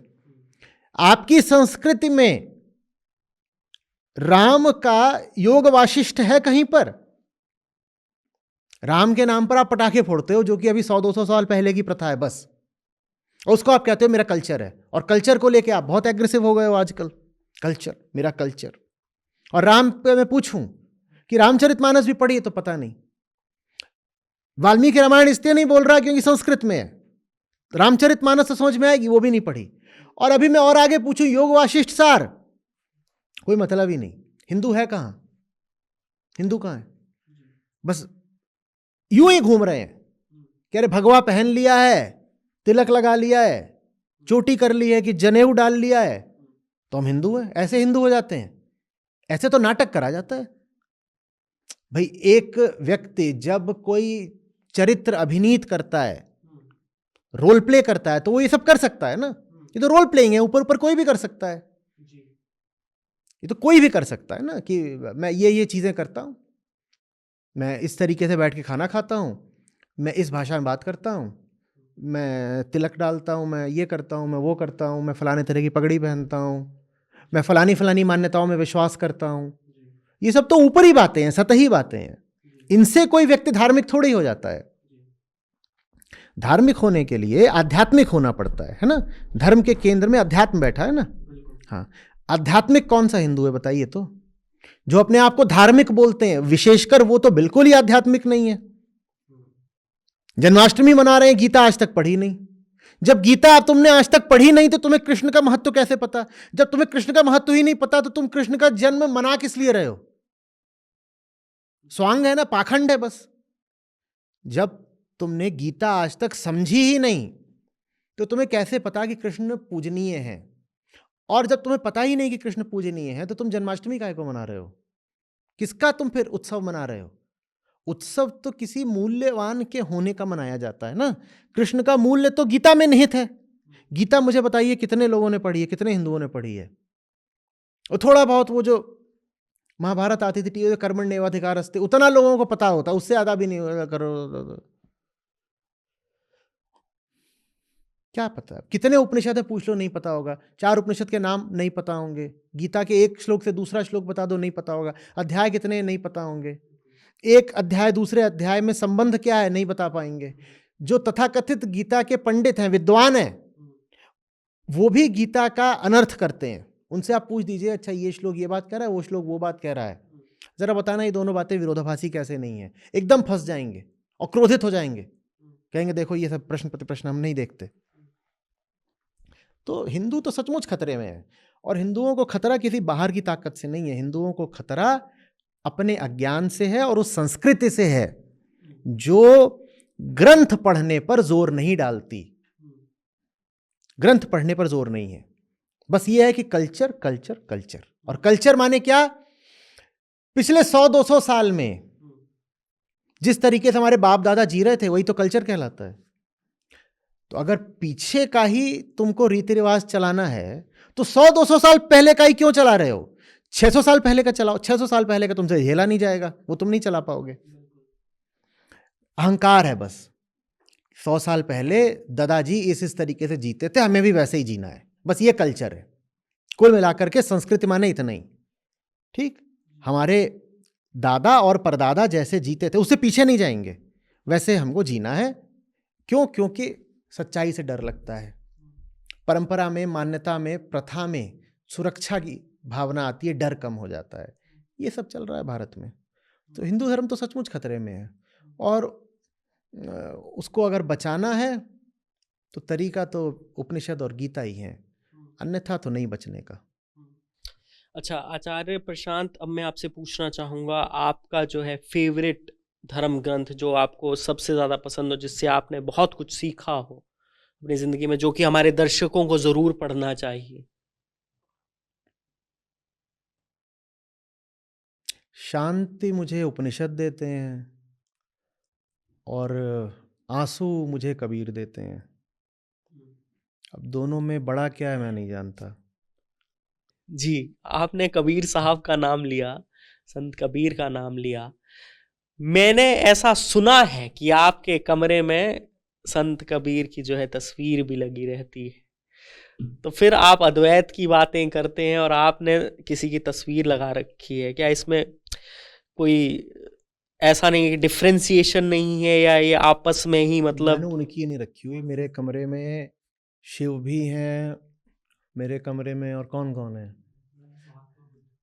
आपकी संस्कृति में राम का योग वाशिष्ठ है कहीं पर? राम के नाम पर आप पटाखे फोड़ते हो, जो कि अभी 100-200 साल पहले की प्रथा है बस, और उसको आप कहते हो मेरा कल्चर है। और कल्चर को लेके आप बहुत एग्रेसिव हो गए हो आजकल, कल्चर, मेरा कल्चर। और राम पे मैं पूछूं कि रामचरितमानस भी पढ़ी है तो पता नहीं। वाल्मीकि रामायण इसलिए नहीं बोल रहा क्योंकि संस्कृत में है। रामचरितमानस तो समझ में आएगी, वो भी नहीं पढ़ी। और अभी मैं और आगे पूछूं योग वाशिष्ठ सार, कोई मतलब ही नहीं। हिंदू है कहां? हिंदू कहां है? बस यूं ही घूम रहे हैं कि अरे भगवा पहन लिया है, तिलक लगा लिया है, चोटी कर ली है, कि जनेऊ डाल लिया है तो हम हिंदू हैं। ऐसे हिंदू हो जाते हैं? ऐसे तो नाटक करा जाता है भाई। एक व्यक्ति जब कोई चरित्र अभिनीत करता है, रोल प्ले करता है, तो वो ये सब कर सकता है ना। ये तो रोल प्लेइंग है, ऊपर ऊपर कोई भी कर सकता है। ये तो कोई भी कर सकता है ना कि मैं ये चीजें करता हूं, मैं इस तरीके से बैठ के खाना खाता हूँ, मैं इस भाषा में बात करता हूँ, मैं तिलक डालता हूँ, मैं ये करता हूँ, मैं वो करता हूँ, मैं फलाने तरह की पगड़ी पहनता हूँ, मैं फलानी मान्यताओं में विश्वास करता हूँ। ये सब तो ऊपरी बातें हैं, सतही बातें हैं। इनसे कोई व्यक्ति धार्मिक थोड़ी हो जाता है। धार्मिक होने के लिए आध्यात्मिक होना पड़ता है ना। धर्म के केंद्र में अध्यात्म बैठा है ना। हाँ, आध्यात्मिक कौन सा हिंदू है बताइए तो? जो अपने आप को धार्मिक बोलते हैं विशेषकर, वो तो बिल्कुल ही आध्यात्मिक नहीं है। जन्माष्टमी मना रहे हैं, गीता आज तक पढ़ी नहीं। जब गीता तुमने आज तक पढ़ी नहीं तो तुम्हें कृष्ण का महत्व कैसे पता? जब तुम्हें कृष्ण का महत्व ही नहीं पता तो तुम कृष्ण का जन्म मना किस लिए रहे हो? स्वांग है ना, पाखंड है बस। जब तुमने गीता आज तक समझी ही नहीं तो तुम्हें कैसे पता कि कृष्ण पूजनीय है? और जब तुम्हें पता ही नहीं कि कृष्ण पूजनीय है तो तुम जन्माष्टमी काहे को मना रहे हो? किसका तुम फिर उत्सव मना रहे हो? उत्सव तो किसी मूल्यवान के होने का मनाया जाता है ना। कृष्ण का मूल्य तो गीता में निहित है। गीता मुझे बताइए कितने लोगों ने पढ़ी है, कितने हिंदुओं ने पढ़ी है? और थोड़ा बहुत वो जो महाभारत आती थी कर्मण्येवाधिकारस्ते, उतना लोगों को पता होता, उससे ज्यादा भी नहीं करो। क्या पता? कितने उपनिषद है पूछ लो, नहीं पता होगा। 4 उपनिषद के नाम नहीं पता होंगे। गीता के एक श्लोक से दूसरा श्लोक बता दो, नहीं पता होगा। अध्याय कितने, नहीं पता होंगे। एक अध्याय दूसरे अध्याय में संबंध क्या है, नहीं बता पाएंगे। जो तथाकथित गीता के पंडित हैं, विद्वान हैं, वो भी गीता का अनर्थ करते हैं। उनसे आप पूछ दीजिए, अच्छा ये श्लोक ये बात कह रहा है, वो श्लोक वो बात कह रहा है, जरा बताना ये दोनों बातें विरोधाभासी कैसे नहीं है? एकदम फंस जाएंगे और क्रोधित हो जाएंगे, कहेंगे देखो ये सब प्रश्न प्रतिप्रश्न हम नहीं देखते। तो हिंदू तो सचमुच खतरे में है। और हिंदुओं को खतरा किसी बाहर की ताकत से नहीं है। हिंदुओं को खतरा अपने अज्ञान से है और उस संस्कृति से है जो ग्रंथ पढ़ने पर जोर नहीं डालती। ग्रंथ पढ़ने पर जोर नहीं है, बस ये है कि कल्चर कल्चर कल्चर। और कल्चर माने क्या? पिछले 100-200 साल में जिस तरीके से हमारे बाप दादा जी रहे थे वही तो कल्चर कहलाता है। तो अगर पीछे का ही तुमको रीति रिवाज चलाना है तो 100-200 साल पहले का ही क्यों चला रहे हो? 600 साल पहले का चलाओ। 600 साल पहले का तुमसे झेला नहीं जाएगा, वो तुम नहीं चला पाओगे। अहंकार है बस। 100 साल पहले दादाजी इस तरीके से जीते थे, हमें भी वैसे ही जीना है, बस ये कल्चर है। कुल मिलाकर के संस्कृति माने इतना ही। ठीक, हमारे दादा और परदादा जैसे जीते थे उससे पीछे नहीं जाएंगे, वैसे हमको जीना है। क्यों? क्योंकि सच्चाई से डर लगता है, परंपरा में, मान्यता में, प्रथा में सुरक्षा की भावना आती है, डर कम हो जाता है। ये सब चल रहा है भारत में। तो हिंदू धर्म तो सचमुच खतरे में है, और उसको अगर बचाना है तो तरीका तो उपनिषद और गीता ही है, अन्यथा तो नहीं बचने का। अच्छा आचार्य प्रशांत, अब मैं आपसे पूछना चाहूँगा, आपका जो है फेवरेट धर्म ग्रंथ जो आपको सबसे ज़्यादा पसंद हो, जिससे आपने बहुत कुछ सीखा हो अपनी ज़िंदगी में, जो कि हमारे दर्शकों को ज़रूर पढ़ना चाहिए। शांति मुझे उपनिषद देते हैं और आंसू मुझे कबीर देते हैं। अब दोनों में बड़ा क्या है मैं नहीं जानता। जी, आपने कबीर साहब का नाम लिया, संत कबीर का नाम लिया। मैंने ऐसा सुना है कि आपके कमरे में संत कबीर की जो है तस्वीर भी लगी रहती है। तो फिर आप अद्वैत की बातें करते हैं और आपने किसी की तस्वीर लगा रखी है, क्या इसमें कोई ऐसा नहीं है, डिफ्रेंसिएशन नहीं है, या ये आपस में ही मतलब? मैंने उनकी नहीं रखी हुई, मेरे कमरे में शिव भी हैं, मेरे कमरे में और कौन कौन है,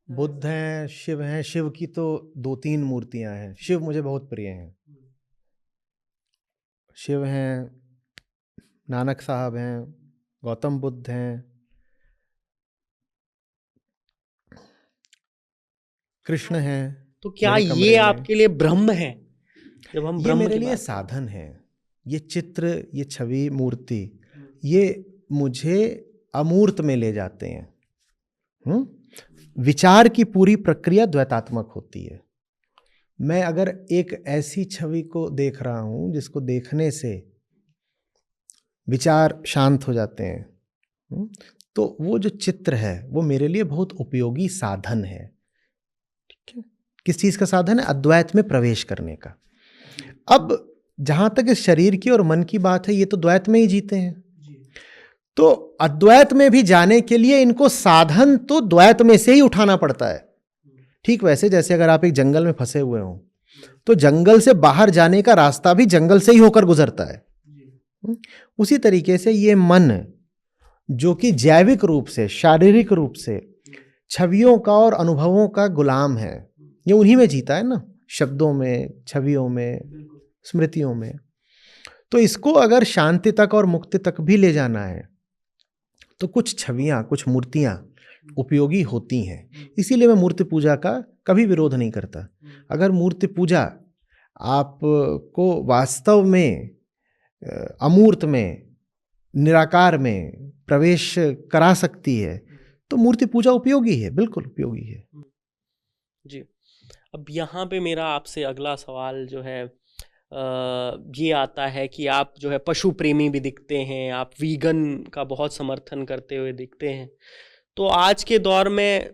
बुद्ध हैं, शिव हैं। शिव की तो 2-3 मूर्तियां हैं। शिव मुझे बहुत प्रिय हैं। शिव हैं, नानक साहब हैं, गौतम बुद्ध हैं, कृष्ण हैं। तो क्या मेरे ये कमरे में आपके लिए ब्रह्म है? जब हम ये ब्रह्म मेरे की लिए बात साधन है। ये चित्र, ये छवि, मूर्ति, ये मुझे अमूर्त में ले जाते हैं। विचार की पूरी प्रक्रिया द्वैतात्मक होती है। मैं अगर एक ऐसी छवि को देख रहा हूं जिसको देखने से विचार शांत हो जाते हैं, तो वो जो चित्र है वो मेरे लिए बहुत उपयोगी साधन है। ठीक है, किस चीज का साधन है? अद्वैत में प्रवेश करने का। अब जहां तक इस शरीर की और मन की बात है, ये तो द्वैत में ही जीते हैं। तो अद्वैत में भी जाने के लिए इनको साधन तो द्वैत में से ही उठाना पड़ता है। ठीक वैसे जैसे अगर आप एक जंगल में फंसे हुए हो तो जंगल से बाहर जाने का रास्ता भी जंगल से ही होकर गुजरता है। उसी तरीके से ये मन जो कि जैविक रूप से, शारीरिक रूप से छवियों का और अनुभवों का गुलाम है, ये उन्हीं में जीता है ना, शब्दों में, छवियों में, स्मृतियों में। तो इसको अगर शांति तक और मुक्ति तक भी ले जाना है तो कुछ छवियां, कुछ मूर्तियां उपयोगी होती हैं। इसीलिए मैं मूर्ति पूजा का कभी विरोध नहीं करता। अगर मूर्ति पूजा आपको वास्तव में अमूर्त में, निराकार में प्रवेश करा सकती है तो मूर्ति पूजा उपयोगी है, बिल्कुल उपयोगी है। जी, अब यहाँ पे मेरा आपसे अगला सवाल जो है ये आता है कि आप जो है पशु प्रेमी भी दिखते हैं, आप वीगन का बहुत समर्थन करते हुए दिखते हैं। तो आज के दौर में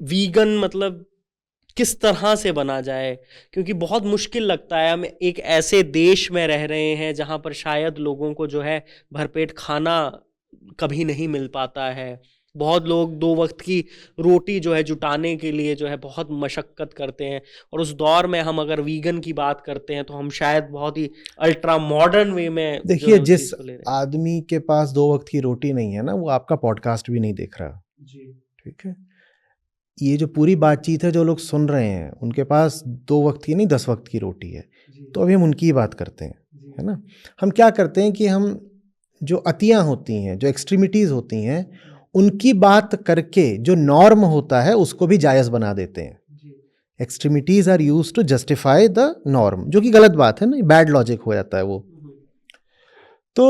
वीगन मतलब किस तरह से बना जाए, क्योंकि बहुत मुश्किल लगता है। हम एक ऐसे देश में रह रहे हैं जहाँ पर शायद लोगों को जो है भरपेट खाना कभी नहीं मिल पाता है। बहुत लोग 2 वक्त की रोटी जो है जुटाने के लिए जो है बहुत मशक्कत करते हैं, और उस दौर में हम अगर वीगन की बात करते हैं तो हम शायद बहुत ही अल्ट्रा मॉडर्न वे में जो देखिए, है उस जिस चीज़ को ले रहे हैं। आदमी के पास 2 वक्त की रोटी नहीं है ना, वो आपका पॉडकास्ट भी नहीं देख रहा। जी, ठीक है, ये जो पूरी बातचीत है जो लोग सुन रहे हैं उनके पास 2 वक्त की नहीं 10 वक्त की रोटी है। तो अभी हम उनकी ही बात करते हैं, है ना। हम क्या करते हैं कि हम जो अतियां होती हैं, जो एक्सट्रीमिटीज होती हैं, उनकी बात करके जो नॉर्म होता है उसको भी जायज़ बना देते हैं। Extremities are used to justify the norm, जो कि गलत बात है ना, बैड लॉजिक हो जाता है वो। तो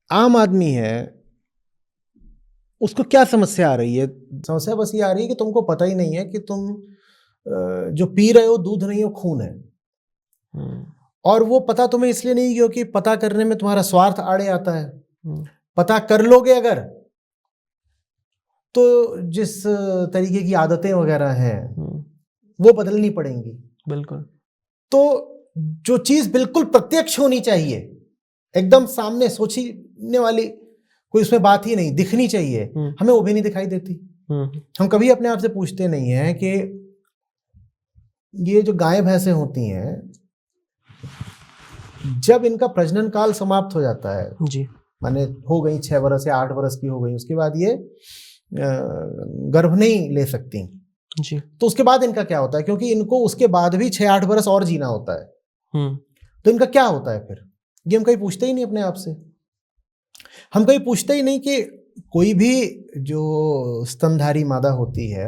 आम आदमी है, उसको क्या समस्या आ रही है? समस्या बस ये आ रही है कि तुमको पता ही नहीं है कि तुम जो पी रहे हो दूध नहीं हो, खून है। और वो पता तुम्हें इसलिए नहीं क्योंकि पता करने में तुम्हारा स्वार्थ आड़े आता है। पता कर लोगे अगर तो जिस तरीके की आदतें वगैरह हैं वो बदलनी पड़ेंगी। बिल्कुल। तो जो चीज बिल्कुल प्रत्यक्ष होनी चाहिए, एकदम सामने सोचने वाली कोई उसमें बात ही नहीं, दिखनी चाहिए, हमें वो भी नहीं दिखाई देती। हम कभी अपने आप से पूछते नहीं हैं कि ये जो गाय भैंसें होती हैं जब इनका प्रजनन काल समाप्त हो जाता है, जी माने हो गई 6 वर्ष या 8 वर्ष की हो गई, उसके बाद ये गर्भ नहीं ले सकती, जी तो उसके बाद इनका क्या होता है? क्योंकि इनको उसके बाद भी 6-8 वर्ष और जीना होता है, तो इनका क्या होता है फिर? ये हम कहीं पूछते ही नहीं अपने आप से। हम कहीं पूछते ही नहीं कि कोई भी जो स्तनधारी मादा होती है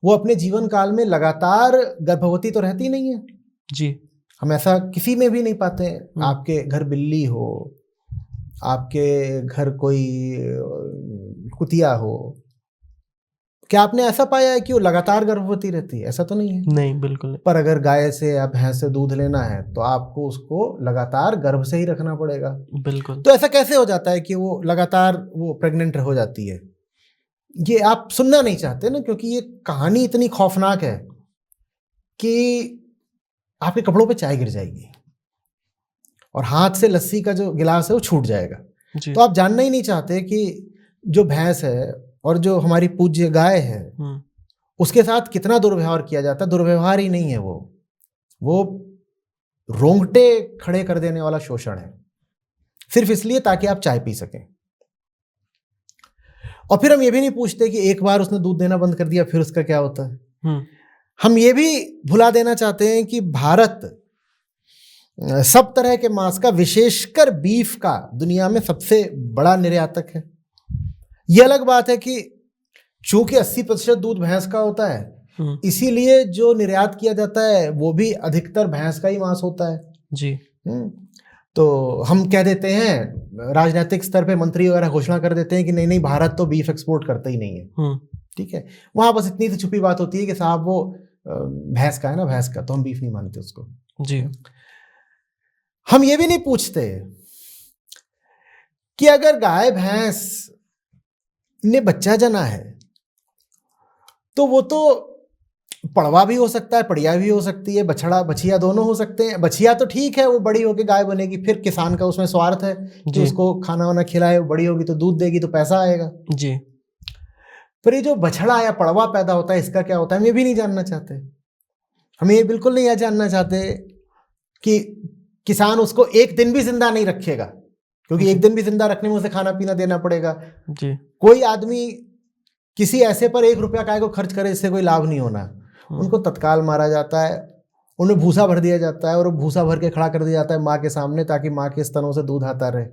वो अपने जीवन काल में लगातार गर्भवती तो रहती नहीं है। जी हम ऐसा किसी में भी नहीं पाते हैं। आपके घर बिल्ली हो, आपके घर कोई कुतिया हो, क्या आपने ऐसा पाया है कि वो लगातार गर्भवती रहती है? ऐसा तो नहीं है। नहीं, बिल्कुल नहीं। पर अगर गाय से या भैंस से दूध लेना है तो आपको उसको लगातार गर्भ से ही रखना पड़ेगा। बिल्कुल। तो ऐसा कैसे हो जाता है कि वो लगातार वो प्रेग्नेंट हो जाती है? ये आप सुनना नहीं चाहते ना, क्योंकि ये कहानी इतनी खौफनाक है कि आपके कपड़ों पे चाय गिर जाएगी और हाथ से लस्सी का जो गिलास है वो छूट जाएगा। तो आप जानना ही नहीं चाहते कि जो भैंस है और जो हमारी पूज्य गाय है उसके साथ कितना दुर्व्यवहार किया जाता है। दुर्व्यवहार ही नहीं है, वो रोंगटे खड़े कर देने वाला शोषण है, सिर्फ इसलिए ताकि आप चाय पी सकें। और फिर हम ये भी नहीं पूछते कि एक बार उसने दूध देना बंद कर दिया फिर उसका क्या होता है। हम ये भी भुला देना चाहते हैं कि भारत सब तरह के मांस का, विशेषकर बीफ का, दुनिया में सबसे बड़ा निर्यातक है। ये अलग बात है कि चूंकि 80% दूध भैंस का होता है, इसीलिए जो निर्यात किया जाता है वो भी अधिकतर भैंस का ही मांस होता है। जी। तो हम कह देते हैं, राजनीतिक स्तर पे मंत्री वगैरह घोषणा कर देते हैं कि नहीं नहीं भारत तो बीफ एक्सपोर्ट करता ही नहीं है। ठीक है, वहां बस इतनी सी छुपी बात होती है कि साहब वो भैंस का है ना, भैंस का, तो हम बीफ नहीं मानते उसको। जी। हम ये भी नहीं पूछते कि अगर गाय भैंस ने बच्चा जना है तो वो तो पड़वा भी हो सकता है, पड़िया भी हो सकती है, बछड़ा बछिया दोनों हो सकते हैं। बछिया तो ठीक है, वो बड़ी होकर गाय बनेगी, फिर किसान का उसमें स्वार्थ है कि उसको खाना वाना खिलाए, वो बड़ी होगी तो दूध देगी तो पैसा आएगा। जी। पर ये जो बछड़ा या पड़वा पैदा होता है इसका क्या होता है हम ये भी नहीं जानना चाहते। हम ये बिल्कुल नहीं जानना चाहते कि किसान उसको एक दिन भी जिंदा नहीं रखेगा, क्योंकि एक दिन भी जिंदा रखने में उसे खाना पीना देना पड़ेगा। जी। कोई आदमी किसी ऐसे पर 1 रुपया काय को खर्च करे इससे कोई लाभ नहीं होना। उनको तत्काल मारा जाता है, उन्हें भूसा भर दिया जाता है और वो भूसा भर के खड़ा कर दिया जाता है माँ के सामने, ताकि माँ के स्तनों से दूध आता रहे।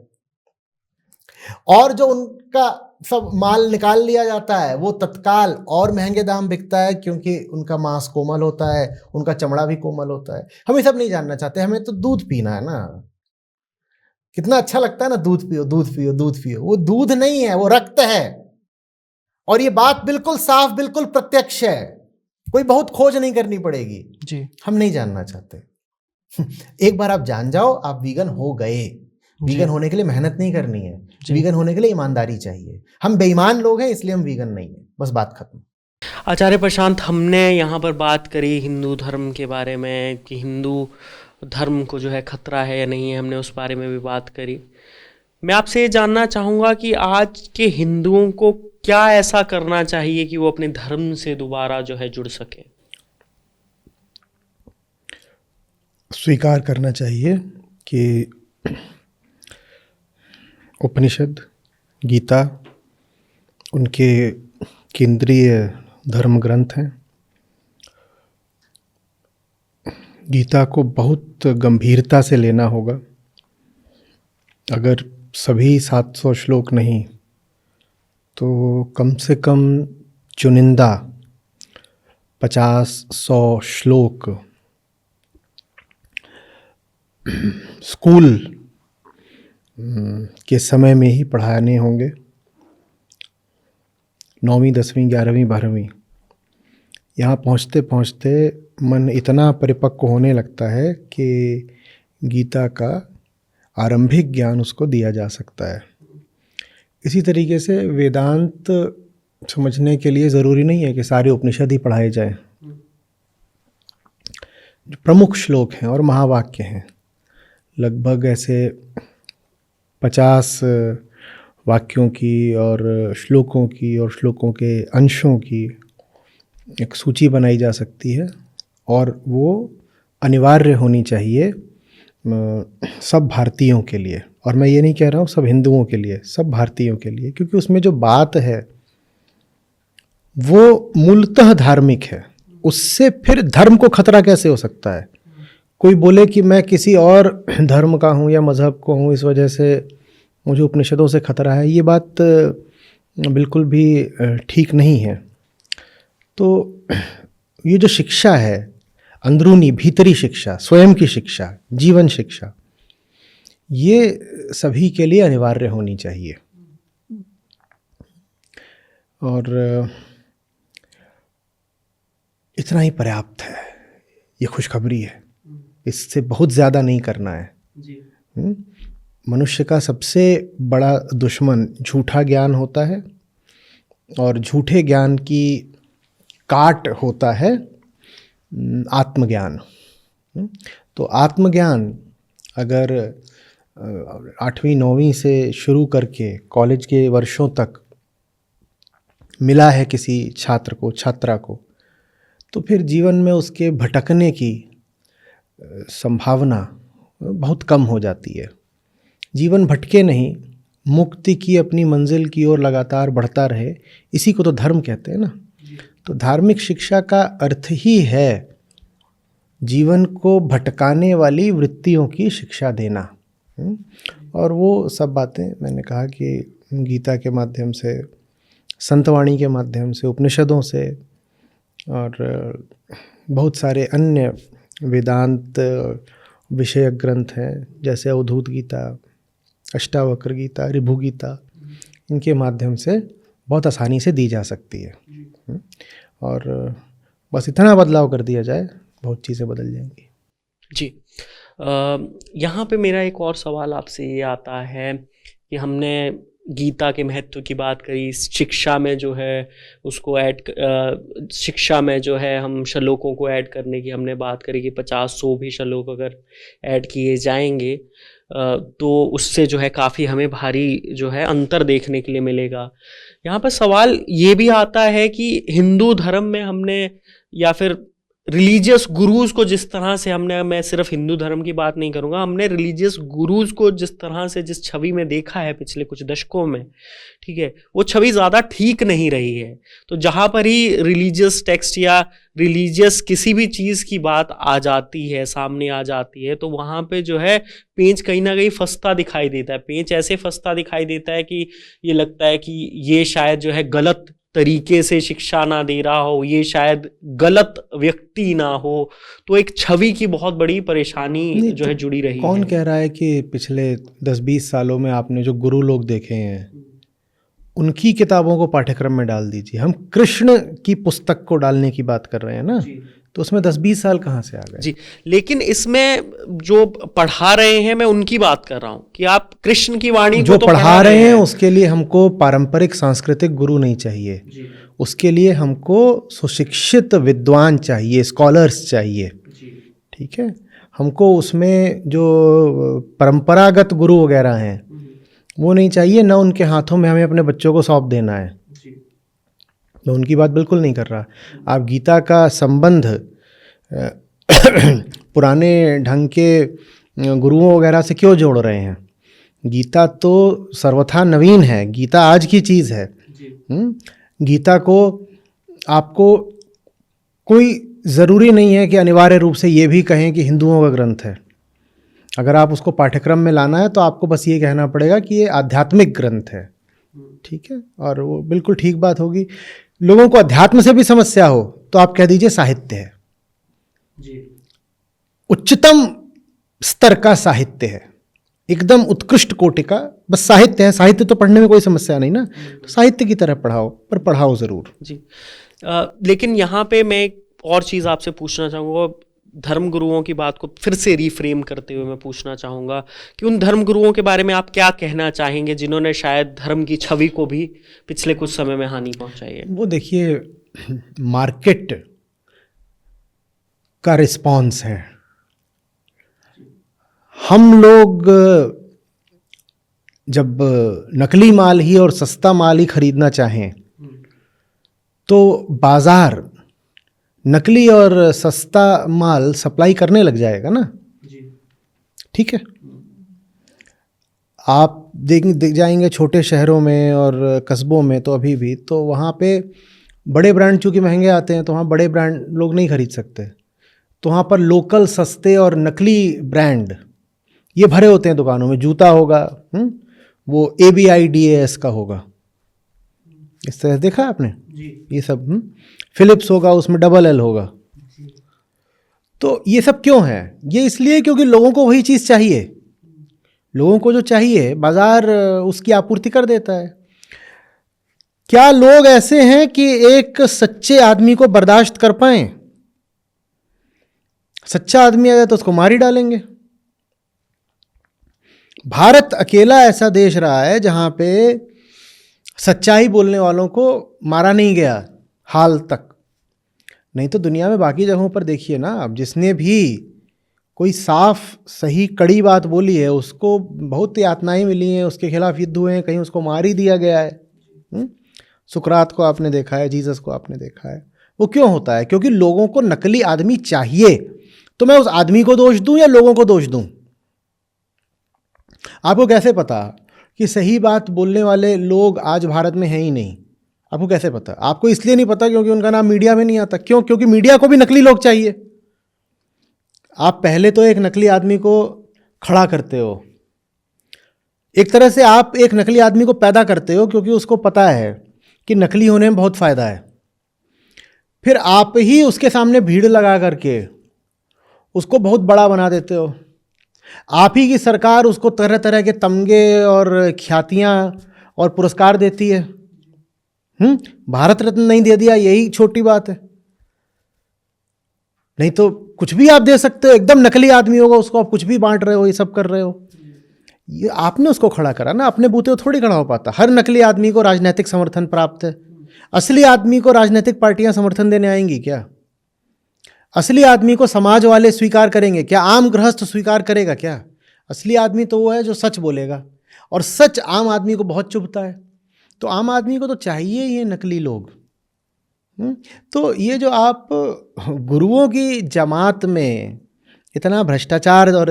और जो उनका सब माल निकाल लिया जाता है वो तत्काल और महंगे दाम बिकता है, क्योंकि उनका मांस कोमल होता है, उनका चमड़ा भी कोमल होता है। हम ये सब नहीं जानना चाहते, हमें तो दूध पीना है ना। कितना अच्छा लगता है ना, दूध पियो दूध पियो दूध पियो। वो दूध नहीं है, वो रक्त है। और ये बात बिल्कुल साफ, बिल्कुल प्रत्यक्ष है, कोई बहुत खोज नहीं करनी पड़ेगी। जी। हम नहीं जानना चाहते। एक बार आप जान जाओ, आप वीगन हो गए। वीगन होने के लिए मेहनत नहीं करनी है, वीगन होने के लिए ईमानदारी चाहिए। हम बेईमान लोग हैं इसलिए हम वीगन नहीं है, बस बात खत्म। आचार्य प्रशांत, हमने यहाँ पर बात करी हिंदू धर्म के बारे में कि हिंदू धर्म को जो है खतरा है या नहीं है, हमने उस बारे में भी बात करी। मैं आपसे ये जानना चाहूँगा कि आज के हिंदुओं को क्या ऐसा करना चाहिए कि वो अपने धर्म से दोबारा जो है जुड़ सके? स्वीकार करना चाहिए कि उपनिषद, गीता उनके केंद्रीय धर्म ग्रंथ हैं। गीता को बहुत गंभीरता से लेना होगा। अगर सभी 700 श्लोक नहीं तो कम से कम चुनिंदा 50-100 श्लोक स्कूल के समय में ही पढ़ाने होंगे। 9वीं 10वीं 11वीं 12वीं यहाँ पहुँचते पहुँचते मन इतना परिपक्व होने लगता है कि गीता का आरंभिक ज्ञान उसको दिया जा सकता है। इसी तरीके से वेदांत समझने के लिए ज़रूरी नहीं है कि सारे उपनिषद ही पढ़ाए जाएं। जो प्रमुख श्लोक हैं और महावाक्य हैं, लगभग ऐसे 50 वाक्यों की और श्लोकों की और श्लोकों के अंशों की एक सूची बनाई जा सकती है, और वो अनिवार्य होनी चाहिए सब भारतीयों के लिए, और मैं ये नहीं कह रहा हूँ सब हिंदुओं के लिए, सब भारतीयों के लिए, क्योंकि उसमें जो बात है वो मूलतः धार्मिक है। उससे फिर धर्म को खतरा कैसे हो सकता है? कोई बोले कि मैं किसी और धर्म का हूँ या मज़हब को हूँ, इस वजह से मुझे उपनिषदों से खतरा है, ये बात बिल्कुल भी ठीक नहीं है। तो ये जो शिक्षा है, अंदरूनी भीतरी शिक्षा, स्वयं की शिक्षा, जीवन शिक्षा, ये सभी के लिए अनिवार्य होनी चाहिए। और इतना ही पर्याप्त है, ये खुशखबरी है, इससे बहुत ज़्यादा नहीं करना है। मनुष्य का सबसे बड़ा दुश्मन झूठा ज्ञान होता है, और झूठे ज्ञान की काट होता है आत्मज्ञान। तो आत्मज्ञान अगर 8वीं 9वीं से शुरू करके कॉलेज के वर्षों तक मिला है किसी छात्र को, छात्रा को, तो फिर जीवन में उसके भटकने की संभावना बहुत कम हो जाती है। जीवन भटके नहीं, मुक्ति की अपनी मंजिल की ओर लगातार बढ़ता रहे, इसी को तो धर्म कहते हैं ना। तो धार्मिक शिक्षा का अर्थ ही है जीवन को भटकाने वाली वृत्तियों की शिक्षा देना। और वो सब बातें मैंने कहा कि गीता के माध्यम से, संतवाणी के माध्यम से, उपनिषदों से, और बहुत सारे अन्य वेदांत विषयक ग्रंथ हैं जैसे अवधूत गीता, अष्टावक्र गीता, ऋभु गीता, इनके माध्यम से बहुत आसानी से दी जा सकती है। और बस इतना बदलाव कर दिया जाए, बहुत चीज़ें बदल जाएंगी। जी, यहाँ पे मेरा एक और सवाल आपसे ये आता है कि हमने गीता के महत्व की बात करी, शिक्षा में जो है उसको शिक्षा में जो है हम श्लोकों को ऐड करने की हमने बात करी कि 50-100 भी श्लोक अगर ऐड किए जाएंगे तो उससे जो है काफ़ी हमें भारी जो है अंतर देखने के लिए मिलेगा। यहाँ पर सवाल ये भी आता है कि हिंदू धर्म में हमने, या फिर रिलीजियस गुरुज को जिस तरह से हमने, मैं सिर्फ हिंदू धर्म की बात नहीं करूंगा, हमने रिलीजियस गुरुज को जिस तरह से, जिस छवि में देखा है पिछले कुछ दशकों में, ठीक है, वो छवि ज़्यादा ठीक नहीं रही है। तो जहाँ पर ही रिलीजियस टेक्स्ट या रिलीजियस किसी भी चीज़ की बात आ जाती है, सामने आ जाती है, तो वहाँ पे जो है पेंच कहीं ना कहीं फंसता दिखाई देता है। पेंच ऐसे फंसता दिखाई देता है कि ये लगता है कि ये शायद जो है गलत तरीके से शिक्षा ना दे रहा हो, ये शायद गलत व्यक्ति ना हो। तो एक छवि की बहुत बड़ी परेशानी जो है जुड़ी रही है। कौन कह रहा है कि पिछले 10-20 सालों में आपने जो गुरु लोग देखे हैं उनकी किताबों को पाठ्यक्रम में डाल दीजिए। हम कृष्ण की पुस्तक को डालने की बात कर रहे हैं ना, तो उसमें 10-20 साल कहाँ से आ गए? जी, लेकिन इसमें जो पढ़ा रहे हैं मैं उनकी बात कर रहा हूँ कि आप कृष्ण की वाणी जो पढ़ा रहे हैं उसके लिए हमको पारंपरिक सांस्कृतिक गुरु नहीं चाहिए, उसके लिए हमको सुशिक्षित विद्वान चाहिए, स्कॉलर्स चाहिए। ठीक है, हमको उसमें जो परंपरागत गुरु वगैरह हैं वो नहीं चाहिए, ना उनके हाथों में हमें अपने बच्चों को सौंप देना है। मैं उनकी बात बिल्कुल नहीं कर रहा। आप गीता का संबंध पुराने ढंग के गुरुओं वगैरह से क्यों जोड़ रहे हैं? गीता तो सर्वथा नवीन है, गीता आज की चीज़ है। गीता को आपको कोई ज़रूरी नहीं है कि अनिवार्य रूप से ये भी कहें कि हिंदुओं का ग्रंथ है। अगर आप उसको पाठ्यक्रम में लाना है तो आपको बस ये कहना पड़ेगा कि ये आध्यात्मिक ग्रंथ है। ठीक है, और वो बिल्कुल ठीक बात होगी। लोगों को अध्यात्म से भी समस्या हो तो आप कह दीजिए साहित्य है, उच्चतम स्तर का साहित्य है, एकदम उत्कृष्ट कोटि का बस साहित्य है। साहित्य तो पढ़ने में कोई समस्या नहीं ना, तो साहित्य की तरह पढ़ाओ, पर पढ़ाओ ज़रूर। जी, लेकिन यहाँ पे मैं एक और चीज़ आपसे पूछना चाहूँगा, धर्म गुरुओं की बात को फिर से रिफ्रेम करते हुए मैं पूछना चाहूँगा कि उन धर्म गुरुओं के बारे में आप क्या कहना चाहेंगे जिन्होंने शायद धर्म की छवि को भी पिछले कुछ समय में हानि पहुँचाई है? वो देखिए, मार्केट का रिस्पॉन्स है। हम लोग जब नकली माल ही और सस्ता माल ही खरीदना चाहें तो बाजार नकली और सस्ता माल सप्लाई करने लग जाएगा ना। ठीक है, आप देख जाएंगे छोटे शहरों में और कस्बों में तो अभी भी तो वहाँ पे बड़े ब्रांड चूँकि महंगे आते हैं तो वहाँ बड़े ब्रांड लोग नहीं खरीद सकते, तो वहाँ पर लोकल सस्ते और नकली ब्रांड ये भरे होते हैं दुकानों में। जूता होगा वो ABIDAS का होगा, इस तरह देखा है आपने ये सब। फिलिप्स होगा उसमें DLL होगा। तो ये सब क्यों है? ये इसलिए क्योंकि लोगों को वही चीज़ चाहिए, लोगों को जो चाहिए बाजार उसकी आपूर्ति कर देता है। क्या लोग ऐसे हैं कि एक सच्चे आदमी को बर्दाश्त कर पाएं? सच्चा आदमी आया तो उसको मार ही डालेंगे। भारत अकेला ऐसा देश रहा है जहां पे सच्चाई बोलने वालों को मारा नहीं गया हाल तक। नहीं तो दुनिया में बाकी जगहों पर देखिए ना, अब जिसने भी कोई साफ सही कड़ी बात बोली है उसको बहुत यातनाएं मिली हैं, उसके खिलाफ युद्ध हुए हैं, कहीं उसको मार ही दिया गया है। सुकरात को आपने देखा है, जीसस को आपने देखा है। वो क्यों होता है? क्योंकि लोगों को नकली आदमी चाहिए। तो मैं उस आदमी को दोष दूं या लोगों को दोष दूं? आपको कैसे पता कि सही बात बोलने वाले लोग आज भारत में हैं ही नहीं? आपको कैसे पता? आपको इसलिए नहीं पता क्योंकि उनका नाम मीडिया में नहीं आता। क्यों? क्योंकि मीडिया को भी नकली लोग चाहिए। आप पहले तो एक नकली आदमी को खड़ा करते हो, एक तरह से आप एक नकली आदमी को पैदा करते हो क्योंकि उसको पता है कि नकली होने में बहुत फ़ायदा है। फिर आप ही उसके सामने भीड़ लगा करके उसको बहुत बड़ा बना देते हो। आप ही की सरकार उसको तरह तरह के तमगे और ख्यातियाँ और पुरस्कार देती है। भारत रत्न नहीं दे दिया, यही छोटी बात है। नहीं तो कुछ भी आप दे सकते हो। एकदम नकली आदमी होगा उसको आप कुछ भी बांट रहे हो, ये सब कर रहे हो। ये आपने उसको खड़ा करा ना, अपने बूते को थोड़ी खड़ा हो पाता। हर नकली आदमी को राजनीतिक समर्थन प्राप्त है। असली आदमी को राजनीतिक पार्टियां समर्थन देने आएंगी क्या? असली आदमी को समाज वाले स्वीकार करेंगे क्या? आम गृहस्थ स्वीकार करेगा क्या? असली आदमी तो वो है जो सच बोलेगा, और सच आम आदमी को बहुत चुभता है। तो आम आदमी को तो चाहिए ही नकली लोग। तो ये जो आप गुरुओं की जमात में इतना भ्रष्टाचार और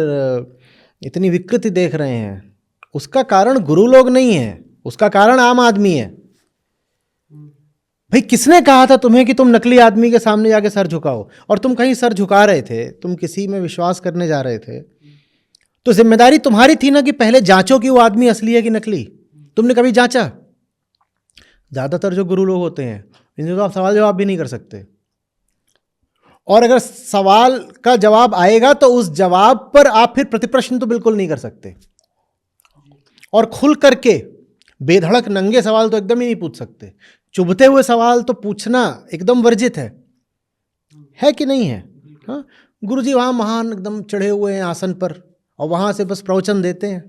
इतनी विकृति देख रहे हैं, उसका कारण गुरु लोग नहीं है, उसका कारण आम आदमी है। भाई किसने कहा था तुम्हें कि तुम नकली आदमी के सामने जाके सर झुकाओ? और तुम कहीं सर झुका रहे थे, तुम किसी में विश्वास करने जा रहे थे, तो जिम्मेदारी तुम्हारी थी ना कि पहले जांचो कि वो आदमी असली है कि नकली। तुमने कभी जांचा? ज़्यादातर जो गुरु लोग होते हैं इनसे तो आप सवाल जवाब भी नहीं कर सकते, और अगर सवाल का जवाब आएगा तो उस जवाब पर आप फिर प्रतिप्रश्न तो बिल्कुल नहीं कर सकते, और खुल करके बेधड़क नंगे सवाल तो एकदम ही नहीं पूछ सकते। चुभते हुए सवाल तो पूछना एकदम वर्जित है कि नहीं है? हाँ, गुरुजी वहाँ महान एकदम चढ़े हुए हैं आसन पर और वहाँ से बस प्रवचन देते हैं,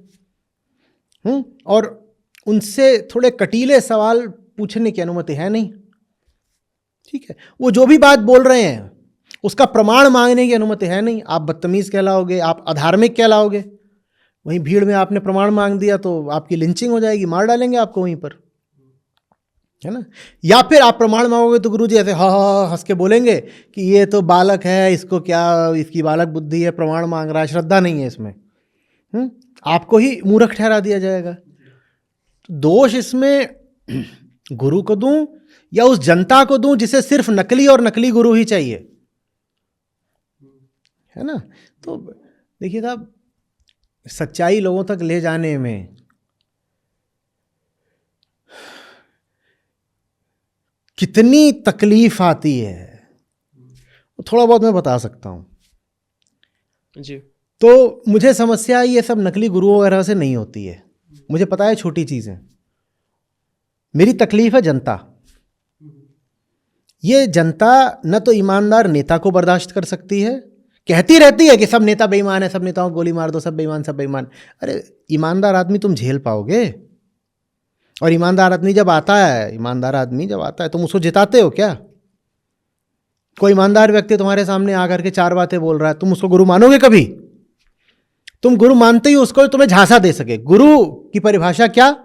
और उनसे थोड़े कटीले सवाल पूछने की अनुमति है नहीं। ठीक है, वो जो भी बात बोल रहे हैं उसका प्रमाण मांगने की अनुमति है नहीं। आप बदतमीज कहलाओगे, आप अधार्मिक कहलाओगे। वहीं भीड़ में आपने प्रमाण मांग दिया तो आपकी लिंचिंग हो जाएगी, मार डालेंगे आपको वहीं पर, है ना। या फिर आप प्रमाण मांगोगे तो गुरुजी ऐसे हाँ हंस के बोलेंगे कि ये तो बालक है, इसको क्या, इसकी बालक बुद्धि है, प्रमाण मांग रहा है, श्रद्धा नहीं है इसमें। आपको ही मूर्ख ठहरा दिया जाएगा। दोष इसमें गुरु को दूं या उस जनता को दूं जिसे सिर्फ नकली और नकली गुरु ही चाहिए, है ना। तो देखिए साहब, सच्चाई लोगों तक ले जाने में कितनी तकलीफ आती है थोड़ा बहुत मैं बता सकता हूं जी। तो मुझे समस्या ये सब नकली गुरुओं वगैरह से नहीं होती है, मुझे पता है छोटी चीज़ है। मेरी तकलीफ है जनता। ये जनता न तो ईमानदार नेता को बर्दाश्त कर सकती है, कहती रहती है कि सब नेता बेईमान है, सब नेताओं को गोली मार दो, सब बेईमान सब बेईमान। अरे ईमानदार आदमी तुम झेल पाओगे? और ईमानदार आदमी जब आता है तुम उसको जिताते हो क्या? कोई ईमानदार व्यक्ति तुम्हारे सामने आकर के चार बातें बोल रहा है, तुम उसको गुरु मानोगे कभी? तुम गुरु मानते ही उसको तुम्हें झांसा दे सके। गुरु की परिभाषा क्या?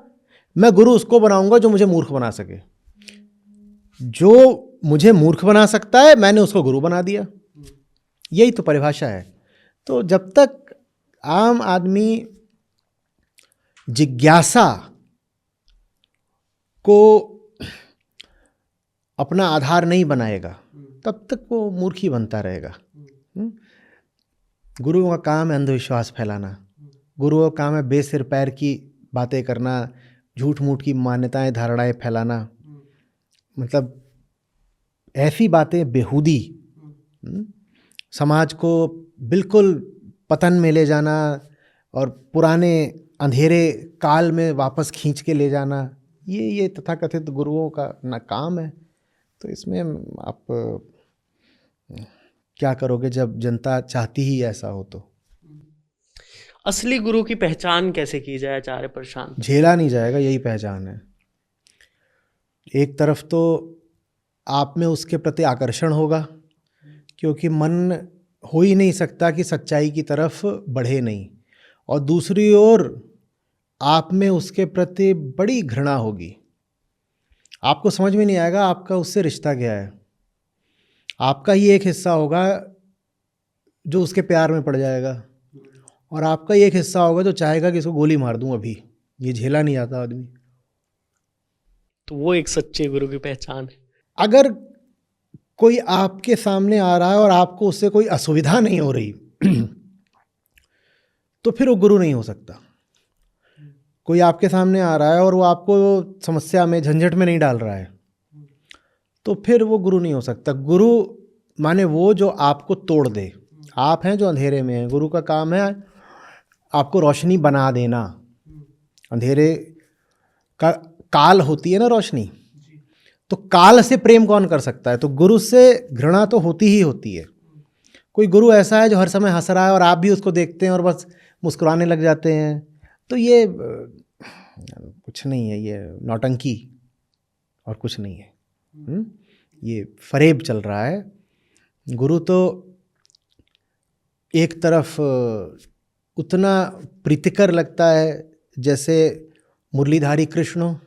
मैं गुरु उसको बनाऊंगा जो मुझे मूर्ख बना सके। जो मुझे मूर्ख बना सकता है मैंने उसको गुरु बना दिया, यही तो परिभाषा है। तो जब तक आम आदमी जिज्ञासा को अपना आधार नहीं बनाएगा तब तक वो मूर्ख ही बनता रहेगा। गुरुओं का काम है अंधविश्वास फैलाना, गुरुओं का काम है बेसिर पैर की बातें करना, झूठ मूठ की मान्यताएं धारणाएं फैलाना, मतलब ऐसी बातें बेहूदी, समाज को बिल्कुल पतन में ले जाना और पुराने अंधेरे काल में वापस खींच के ले जाना, ये तथाकथित गुरुओं का ना काम है। तो इसमें आप क्या करोगे जब जनता चाहती ही ऐसा हो तो। असली गुरु की पहचान कैसे की जाए आचार्य प्रशांत? झेला नहीं जाएगा, यही पहचान है। एक तरफ तो आप में उसके प्रति आकर्षण होगा, क्योंकि मन हो ही नहीं सकता कि सच्चाई की तरफ बढ़े नहीं, और दूसरी ओर आप में उसके प्रति बड़ी घृणा होगी। आपको समझ में नहीं आएगा आपका उससे रिश्ता क्या है। आपका ही एक हिस्सा होगा जो उसके प्यार में पड़ जाएगा, और आपका ही एक हिस्सा होगा जो चाहेगा कि इसको गोली मार दूं अभी। ये झेला नहीं आता आदमी। तो वो एक सच्चे गुरु की पहचान है। अगर कोई आपके सामने आ रहा है और आपको उससे कोई असुविधा नहीं हो रही तो फिर वो गुरु नहीं हो सकता। कोई आपके सामने आ रहा है और वो आपको समस्या में झंझट में नहीं डाल रहा है तो फिर वो गुरु नहीं हो सकता। गुरु माने वो जो आपको तोड़ दे। आप हैं जो अंधेरे में हैं, गुरु का काम है आपको रोशनी बना देना। अंधेरे का काल होती है ना रोशनी, तो काल से प्रेम कौन कर सकता है? तो गुरु से घृणा तो होती ही होती है। कोई गुरु ऐसा है जो हर समय हंस रहा है और आप भी उसको देखते हैं और बस मुस्कुराने लग जाते हैं, तो ये कुछ नहीं है, ये नौटंकी और कुछ नहीं है। ये फरेब चल रहा है। गुरु तो एक तरफ उतना प्रीतिकर लगता है जैसे मुरलीधारी कृष्ण हो,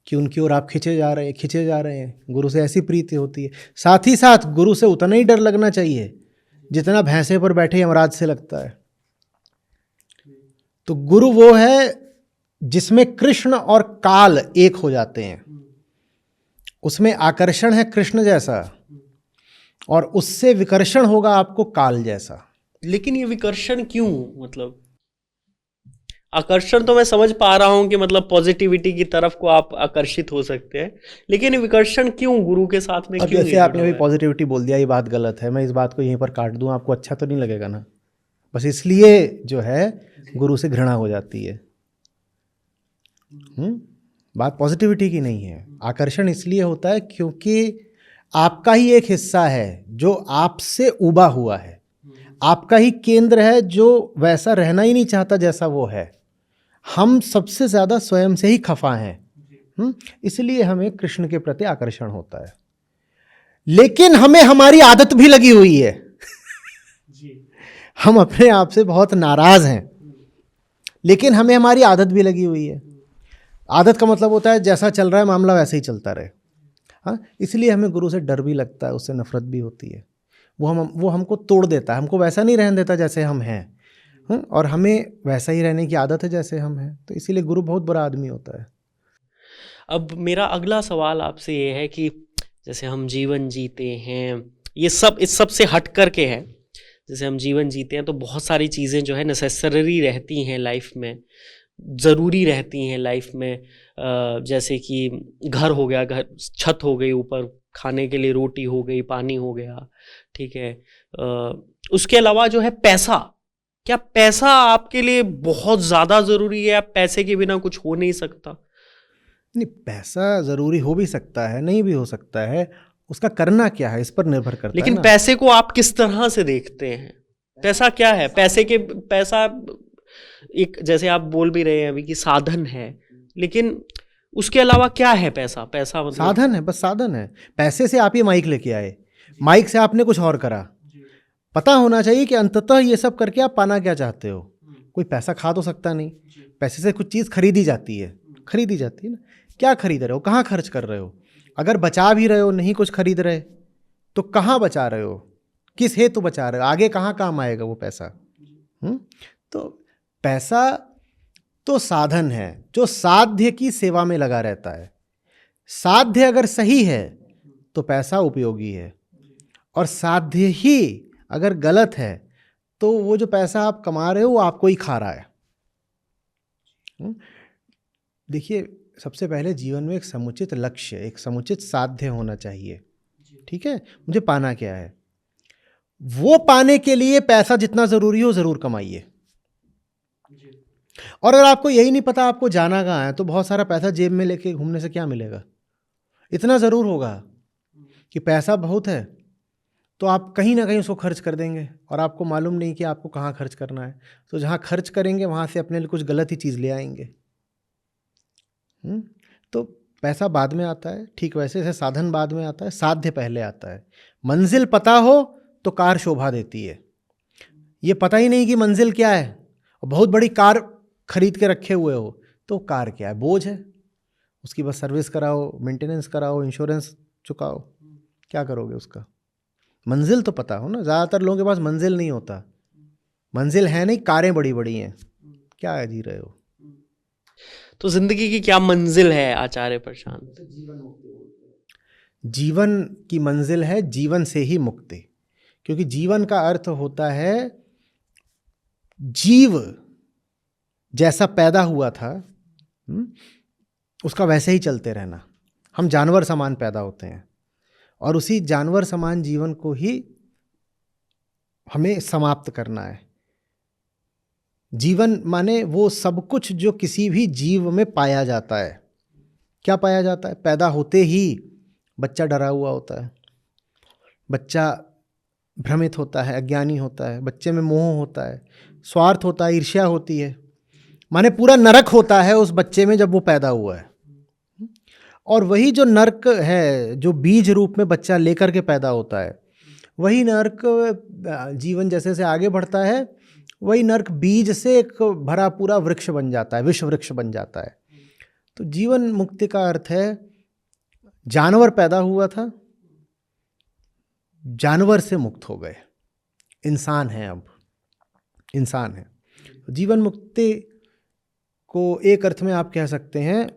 कि उनकी ओर आप खिंचे जा रहे हैं। गुरु से ऐसी प्रीति होती है। साथ ही साथ गुरु से उतना ही डर लगना चाहिए जितना भैंसे पर बैठे यमराज से लगता है। तो गुरु वो है जिसमें कृष्ण और काल एक हो जाते हैं। उसमें आकर्षण है कृष्ण जैसा और उससे विकर्षण होगा आपको काल जैसा। लेकिन ये विकर्षण क्यों? मतलब आकर्षण तो मैं समझ पा रहा हूं कि मतलब पॉजिटिविटी की तरफ को आप आकर्षित हो सकते हैं, लेकिन विकर्षण क्यों गुरु के साथ में? अब क्यों? जैसे आपने भी पॉजिटिविटी बोल दिया, ये बात गलत है। मैं इस बात को यहीं पर काट दूं, आपको अच्छा तो नहीं लगेगा ना। बस इसलिए जो है गुरु से घृणा हो जाती है। बात पॉजिटिविटी की नहीं है। आकर्षण इसलिए होता है क्योंकि आपका ही एक हिस्सा है जो आपसे उबा हुआ है, आपका ही केंद्र है जो वैसा रहना ही नहीं चाहता जैसा वो है। हम सबसे ज़्यादा स्वयं से ही खफा हैं, इसलिए हमें कृष्ण के प्रति आकर्षण होता है। लेकिन हमें हमारी आदत भी लगी हुई है। हम अपने आप से बहुत नाराज हैं, लेकिन हमें हमारी आदत भी लगी हुई है। आदत का मतलब होता है जैसा चल रहा है मामला वैसे ही चलता रहे। हाँ, इसलिए हमें गुरु से डर भी लगता है, उससे नफरत भी होती है। वो हमको तोड़ देता है, हमको वैसा नहीं रहने देता जैसे हम हैं, और हमें वैसा ही रहने की आदत है जैसे हम हैं। तो इसीलिए गुरु बहुत बड़ा आदमी होता है। अब मेरा अगला सवाल आपसे ये है कि जैसे हम जीवन जीते हैं, ये सब इस सब से हट कर के है, जैसे हम जीवन जीते हैं तो बहुत सारी चीज़ें जो है नेसेसरी रहती हैं लाइफ में, ज़रूरी रहती हैं लाइफ में। जैसे कि घर हो गया, घर छत हो गई ऊपर, खाने के लिए रोटी हो गई, पानी हो गया, ठीक है। उसके अलावा जो है पैसा, क्या पैसा आपके लिए बहुत ज़्यादा ज़रूरी है? आप पैसे के बिना कुछ हो नहीं सकता? नहीं, पैसा ज़रूरी हो भी सकता है, नहीं भी हो सकता है। उसका करना क्या है इस पर निर्भर करता है। लेकिन पैसे को आप किस तरह से देखते हैं? पैसा क्या है? पैसा एक, जैसे आप बोल भी रहे हैं अभी कि साधन है, लेकिन उसके अलावा क्या है पैसा? पैसा मतलब साधन है, बस साधन है। पैसे से आप ये माइक लेके आए, माइक से आपने कुछ और करा। पता होना चाहिए कि अंततः ये सब करके आप पाना क्या चाहते हो। कोई पैसा खा तो सकता नहीं। पैसे से कुछ चीज़ खरीदी जाती है ना। क्या खरीद रहे हो, कहाँ खर्च कर रहे हो? अगर बचा भी रहे हो, नहीं कुछ खरीद रहे, तो कहाँ बचा रहे हो, किस हेतु बचा रहे हो, आगे कहाँ काम आएगा वो पैसा? तो पैसा तो साधन है जो साध्य की सेवा में लगा रहता है। साध्य अगर सही है तो पैसा उपयोगी है, और साध्य ही अगर गलत है तो वो जो पैसा आप कमा रहे हो वो आपको ही खा रहा है। देखिए, सबसे पहले जीवन में एक समुचित लक्ष्य, एक समुचित साध्य होना चाहिए। ठीक है, मुझे पाना क्या है, वो पाने के लिए पैसा जितना जरूरी हो जरूर कमाइए। और अगर आपको यही नहीं पता आपको जाना कहाँ है, तो बहुत सारा पैसा जेब में लेके घूमने से क्या मिलेगा। इतना जरूर होगा कि पैसा बहुत है तो आप कहीं ना कहीं उसको खर्च कर देंगे, और आपको मालूम नहीं कि आपको कहाँ खर्च करना है। तो जहाँ खर्च करेंगे वहाँ से अपने लिए कुछ गलत ही चीज़ ले आएंगे। तो पैसा बाद में आता है, ठीक वैसे से साधन बाद में आता है, साध्य पहले आता है। मंजिल पता हो तो कार शोभा देती है। ये पता ही नहीं कि मंजिल क्या है, और बहुत बड़ी कार खरीद के रखे हुए हो तो कार क्या है, बोझ है। उसकी बस सर्विस कराओ, मेंटेनेंस कराओ, इंश्योरेंस चुकाओ, क्या करोगे उसका। मंजिल तो पता हो ना। ज़्यादातर लोगों के पास मंजिल नहीं होता, मंजिल है नहीं, कारें बड़ी बड़ी हैं, क्या जी रहे हो। तो जिंदगी की क्या मंजिल है आचार्य प्रशांत? जीवन की मंजिल है जीवन से ही मुक्ति, क्योंकि जीवन का अर्थ होता है जीव जैसा पैदा हुआ था उसका वैसे ही चलते रहना। हम जानवर समान पैदा होते हैं और उसी जानवर समान जीवन को ही हमें समाप्त करना है। जीवन माने वो सब कुछ जो किसी भी जीव में पाया जाता है। क्या पाया जाता है? पैदा होते ही बच्चा डरा हुआ होता है, बच्चा भ्रमित होता है, अज्ञानी होता है, बच्चे में मोह होता है, स्वार्थ होता है, ईर्ष्या होती है, माने पूरा नरक होता है उस बच्चे में जब वो पैदा हुआ है। और वही जो नरक है, जो बीज रूप में बच्चा लेकर के पैदा होता है, वही नरक जीवन जैसे जैसे आगे बढ़ता है, वही नरक बीज से एक भरा पूरा वृक्ष बन जाता है, विश्व वृक्ष बन जाता है। तो जीवन मुक्ति का अर्थ है जानवर पैदा हुआ था, जानवर से मुक्त हो गए, इंसान है, अब इंसान है। जीवन मुक्ति को एक अर्थ में आप कह सकते हैं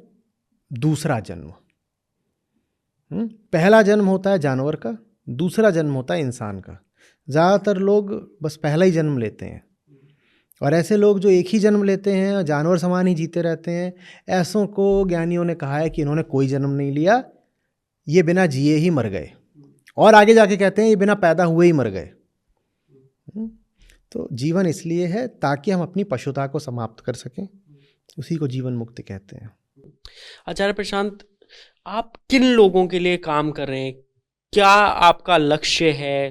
दूसरा जन्म। पहला जन्म होता है जानवर का, दूसरा जन्म होता है इंसान का। ज़्यादातर लोग बस पहला ही जन्म लेते हैं, और ऐसे लोग जो एक ही जन्म लेते हैं और जानवर समान ही जीते रहते हैं, ऐसों को ज्ञानियों ने कहा है कि इन्होंने कोई जन्म नहीं लिया, ये बिना जिए ही मर गए। और आगे जाके कहते हैं ये बिना पैदा हुए ही मर गए। तो जीवन इसलिए है ताकि हम अपनी पशुता को समाप्त कर सकें, उसी को जीवन मुक्ति कहते हैं। आचार्य प्रशांत, आप किन लोगों के लिए काम कर रहे हैं? क्या आपका लक्ष्य है?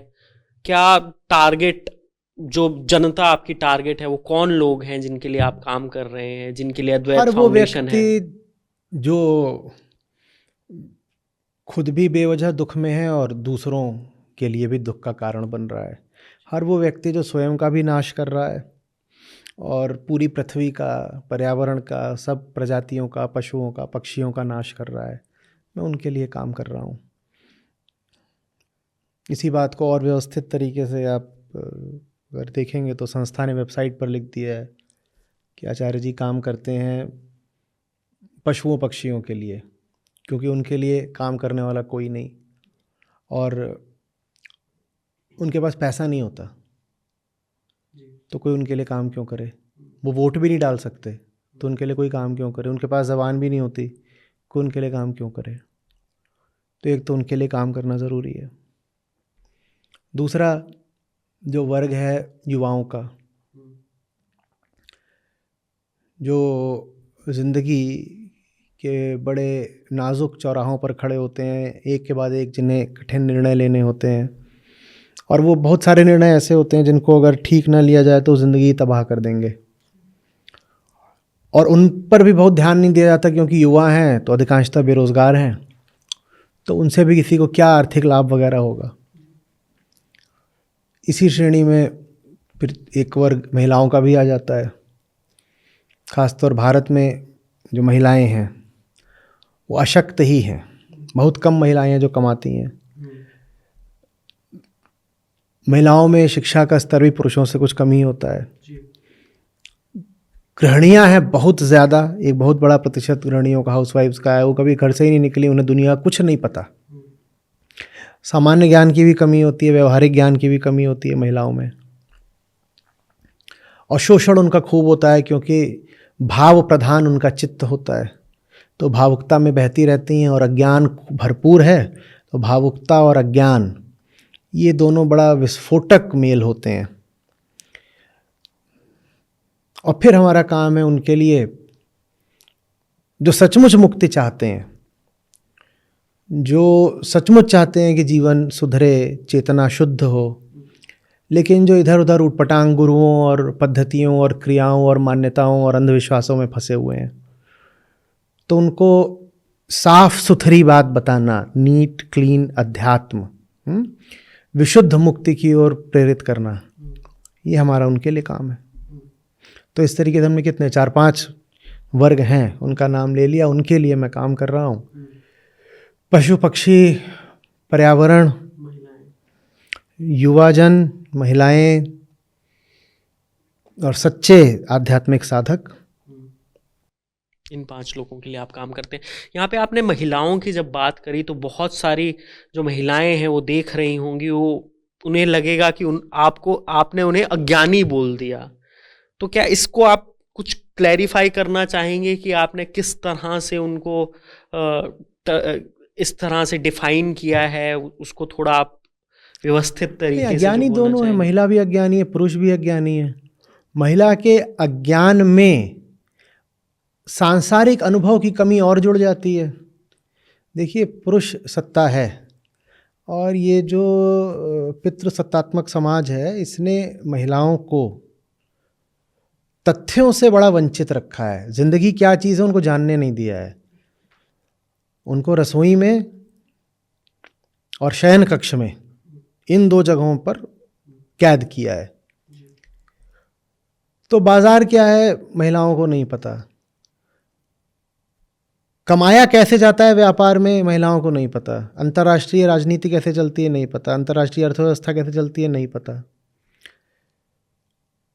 क्या टारगेट, जो जनता आपकी टारगेट है, वो कौन लोग हैं जिनके लिए आप काम कर रहे हैं, जिनके लिए अद्वैत फाउंडेशन है? वो व्यक्ति जो खुद भी बेवजह दुख में है और दूसरों के लिए भी दुख का कारण बन रहा है। हर वो व्यक्ति जो स्वयं का भी नाश कर रहा है और पूरी पृथ्वी का, पर्यावरण का, सब प्रजातियों का, पशुओं का, पक्षियों का नाश कर रहा है, मैं उनके लिए काम कर रहा हूँ। इसी बात को और व्यवस्थित तरीके से आप अगर देखेंगे तो संस्था ने वेबसाइट पर लिख दिया है कि आचार्य जी काम करते हैं पशुओं पक्षियों के लिए, क्योंकि उनके लिए काम करने वाला कोई नहीं, और उनके पास पैसा नहीं होता तो कोई उनके लिए काम क्यों करे। वो वोट भी नहीं डाल सकते तो उनके लिए कोई काम क्यों करे। उनके पास ज़बान भी नहीं होती, कोई उनके लिए काम क्यों करे। तो एक तो उनके लिए काम करना ज़रूरी है। दूसरा जो वर्ग है युवाओं का, जो ज़िंदगी के बड़े नाजुक चौराहों पर खड़े होते हैं, एक के बाद एक जिन्हें कठिन निर्णय लेने होते हैं, और वो बहुत सारे निर्णय ऐसे होते हैं जिनको अगर ठीक ना लिया जाए तो ज़िंदगी तबाह कर देंगे, और उन पर भी बहुत ध्यान नहीं दिया जाता क्योंकि युवा हैं तो अधिकांशतः बेरोज़गार हैं, तो उनसे भी किसी को क्या आर्थिक लाभ वगैरह होगा। इसी श्रेणी में फिर एक वर्ग महिलाओं का भी आ जाता है। ख़ासतौर भारत में जो महिलाएं हैं वो अशक्त ही हैं, बहुत कम महिलाएं हैं जो कमाती हैं। महिलाओं में शिक्षा का स्तर भी पुरुषों से कुछ कम ही होता है, गृहिणियां हैं बहुत ज़्यादा, एक बहुत बड़ा प्रतिशत गृहिणियों का, हाउसवाइफ्स का है, वो कभी घर से ही नहीं निकली, उन्हें दुनिया का कुछ नहीं पता। सामान्य ज्ञान की भी कमी होती है, व्यवहारिक ज्ञान की भी कमी होती है महिलाओं में, और शोषण उनका खूब होता है क्योंकि भाव प्रधान उनका चित्त होता है, तो भावुकता में बहती रहती हैं, और अज्ञान भरपूर है, तो भावुकता और अज्ञान ये दोनों बड़ा विस्फोटक मेल होते हैं। और फिर हमारा काम है उनके लिए, जो सचमुच मुक्ति चाहते हैं, जो सचमुच चाहते हैं कि जीवन सुधरे, चेतना शुद्ध हो, लेकिन जो इधर उधर उटपटांग गुरुओं और पद्धतियों और क्रियाओं और मान्यताओं और अंधविश्वासों में फंसे हुए हैं, तो उनको साफ सुथरी बात बताना, नीट क्लीन अध्यात्म, विशुद्ध मुक्ति की ओर प्रेरित करना, ये हमारा उनके लिए काम है। तो इस तरीके से हमने कितने 4-5 वर्ग हैं, उनका नाम ले लिया, उनके लिए मैं काम कर रहा हूँ। पशु पक्षी, पर्यावरण, युवाजन, महिलाएं और सच्चे आध्यात्मिक साधक, इन 5 लोगों के लिए आप काम करते हैं। यहाँ पे आपने महिलाओं की जब बात करी तो बहुत सारी जो महिलाएं हैं वो देख रही होंगी, वो उन्हें लगेगा कि आपने उन्हें अज्ञानी बोल दिया। तो क्या इसको आप कुछ क्लैरिफाई करना चाहेंगे कि आपने किस तरह से उनको इस तरह से डिफाइन किया है, उसको थोड़ा आप व्यवस्थित तरीके से अज्ञानी जो बोलना दोनों है, चाहेंगे? महिला भी अज्ञानी है, पुरुष भी अज्ञानी है। महिला के अज्ञान में सांसारिक अनुभव की कमी और जुड़ जाती है। देखिए, पुरुष सत्ता है, और ये जो पितृसत्तात्मक समाज है, इसने महिलाओं को तथ्यों से बड़ा वंचित रखा है। जिंदगी क्या चीज़ है उनको जानने नहीं दिया है। उनको रसोई में और शयन कक्ष में, इन 2 जगहों पर कैद किया है। तो बाजार क्या है महिलाओं को नहीं पता, कमाया कैसे जाता है व्यापार में महिलाओं को नहीं पता, अंतर्राष्ट्रीय राजनीति कैसे चलती है नहीं पता, अंतर्राष्ट्रीय अर्थव्यवस्था कैसे चलती है नहीं पता,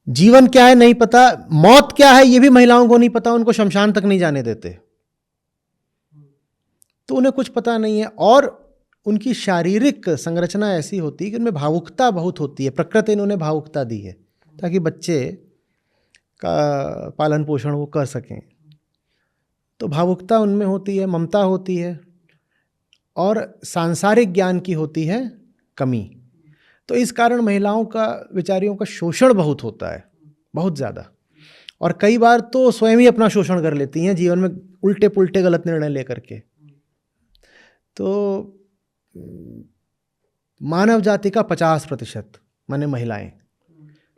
जीवन क्या है नहीं पता, मौत क्या है ये भी महिलाओं को नहीं पता, उनको शमशान तक नहीं जाने देते, तो उन्हें कुछ पता नहीं है। और उनकी शारीरिक संरचना ऐसी होती है कि उनमें भावुकता बहुत होती है। प्रकृति ने उन्हें भावुकता दी है ताकि बच्चे का पालन पोषण वो कर सकें। तो भावुकता उनमें होती है, ममता होती है, और सांसारिक ज्ञान की होती है कमी। तो इस कारण महिलाओं का, विचारियों का शोषण बहुत होता है, बहुत ज़्यादा, और कई बार तो स्वयं ही अपना शोषण कर लेती हैं जीवन में उल्टे पुल्टे गलत निर्णय लेकर के। तो मानव जाति का 50% माने महिलाएं,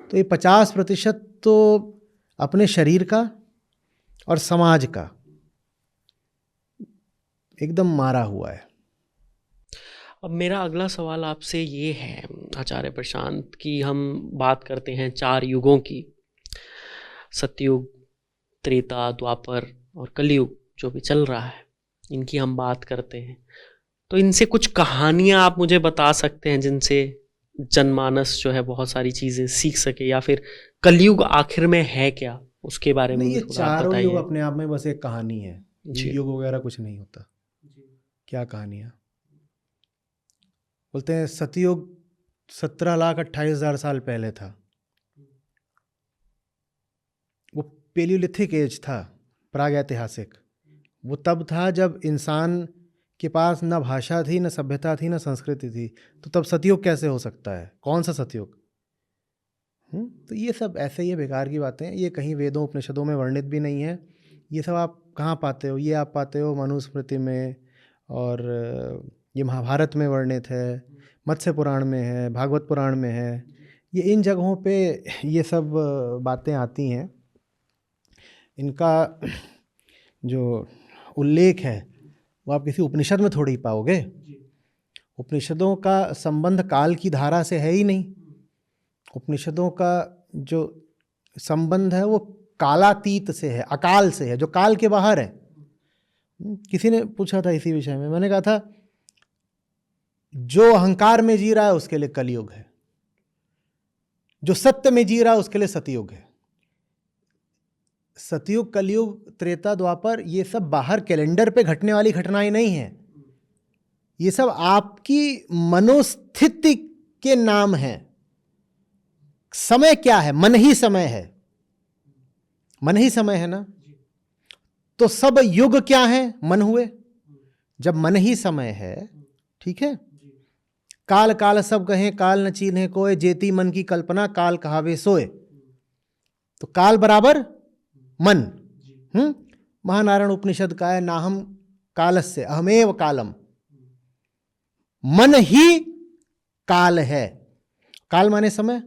तो ये 50% तो अपने शरीर का और समाज का एकदम मारा हुआ है। अब मेरा अगला सवाल आपसे ये है आचार्य प्रशांत, कि हम बात करते हैं 4 युगों की, सतयुग, त्रेता, द्वापर और कलयुग जो भी चल रहा है, इनकी हम बात करते हैं। तो इनसे कुछ कहानियां आप मुझे बता सकते हैं जिनसे जनमानस जो है बहुत सारी चीजें सीख सके, या फिर कलयुग आखिर में है क्या, उसके बारे में नहीं, ये मुझे थोड़ा आप चारों युग बताइए। अपने आप में बस एक कहानी है, जी। युग वगैरह कुछ नहीं होता। क्या कहानियाँ बोलते हैं, सतयुग 17,28,000 साल पहले था, वो पेलियोलिथिक एज था, प्रागैतिहासिक। वो तब था जब इंसान के पास न भाषा थी, न सभ्यता थी, न संस्कृति थी। तो तब सतयुग कैसे हो सकता है? कौन सा सतयुग? तो ये सब ऐसे ही है, बेकार की बातें। ये कहीं वेदों उपनिषदों में वर्णित भी नहीं है। ये सब आप कहाँ पाते हो? ये आप पाते हो मनुस्मृति में, और ये महाभारत में वर्णित है, मत्स्य पुराण में है, भागवत पुराण में है। ये इन जगहों पे ये सब बातें आती हैं। इनका जो उल्लेख है वो आप किसी उपनिषद में थोड़ी पाओगे। उपनिषदों का संबंध काल की धारा से है ही नहीं। उपनिषदों का जो संबंध है वो कालातीत से है, अकाल से है, जो काल के बाहर है। किसी ने पूछा था इसी विषय में, मैंने कहा था जो अहंकार में जी रहा है उसके लिए कलयुग है, जो सत्य में जी रहा है उसके लिए सतयुग है। सतयुग, कलयुग, त्रेता, द्वापर, ये सब बाहर कैलेंडर पे घटने वाली घटनाएं नहीं हैं। ये सब आपकी मनोस्थिति के नाम हैं। समय क्या है? मन ही समय है, मन ही समय है ना। तो सब युग क्या है? मन हुए। जब मन ही समय है, ठीक है। काल काल सब कहें, काल न चीन्हे कोय, जेती मन की कल्पना, काल कहावे सोए। तो काल बराबर मन। महानारायण उपनिषद का है, नाहम कालस्य अहमेव कालम। मन ही काल है। काल माने समय।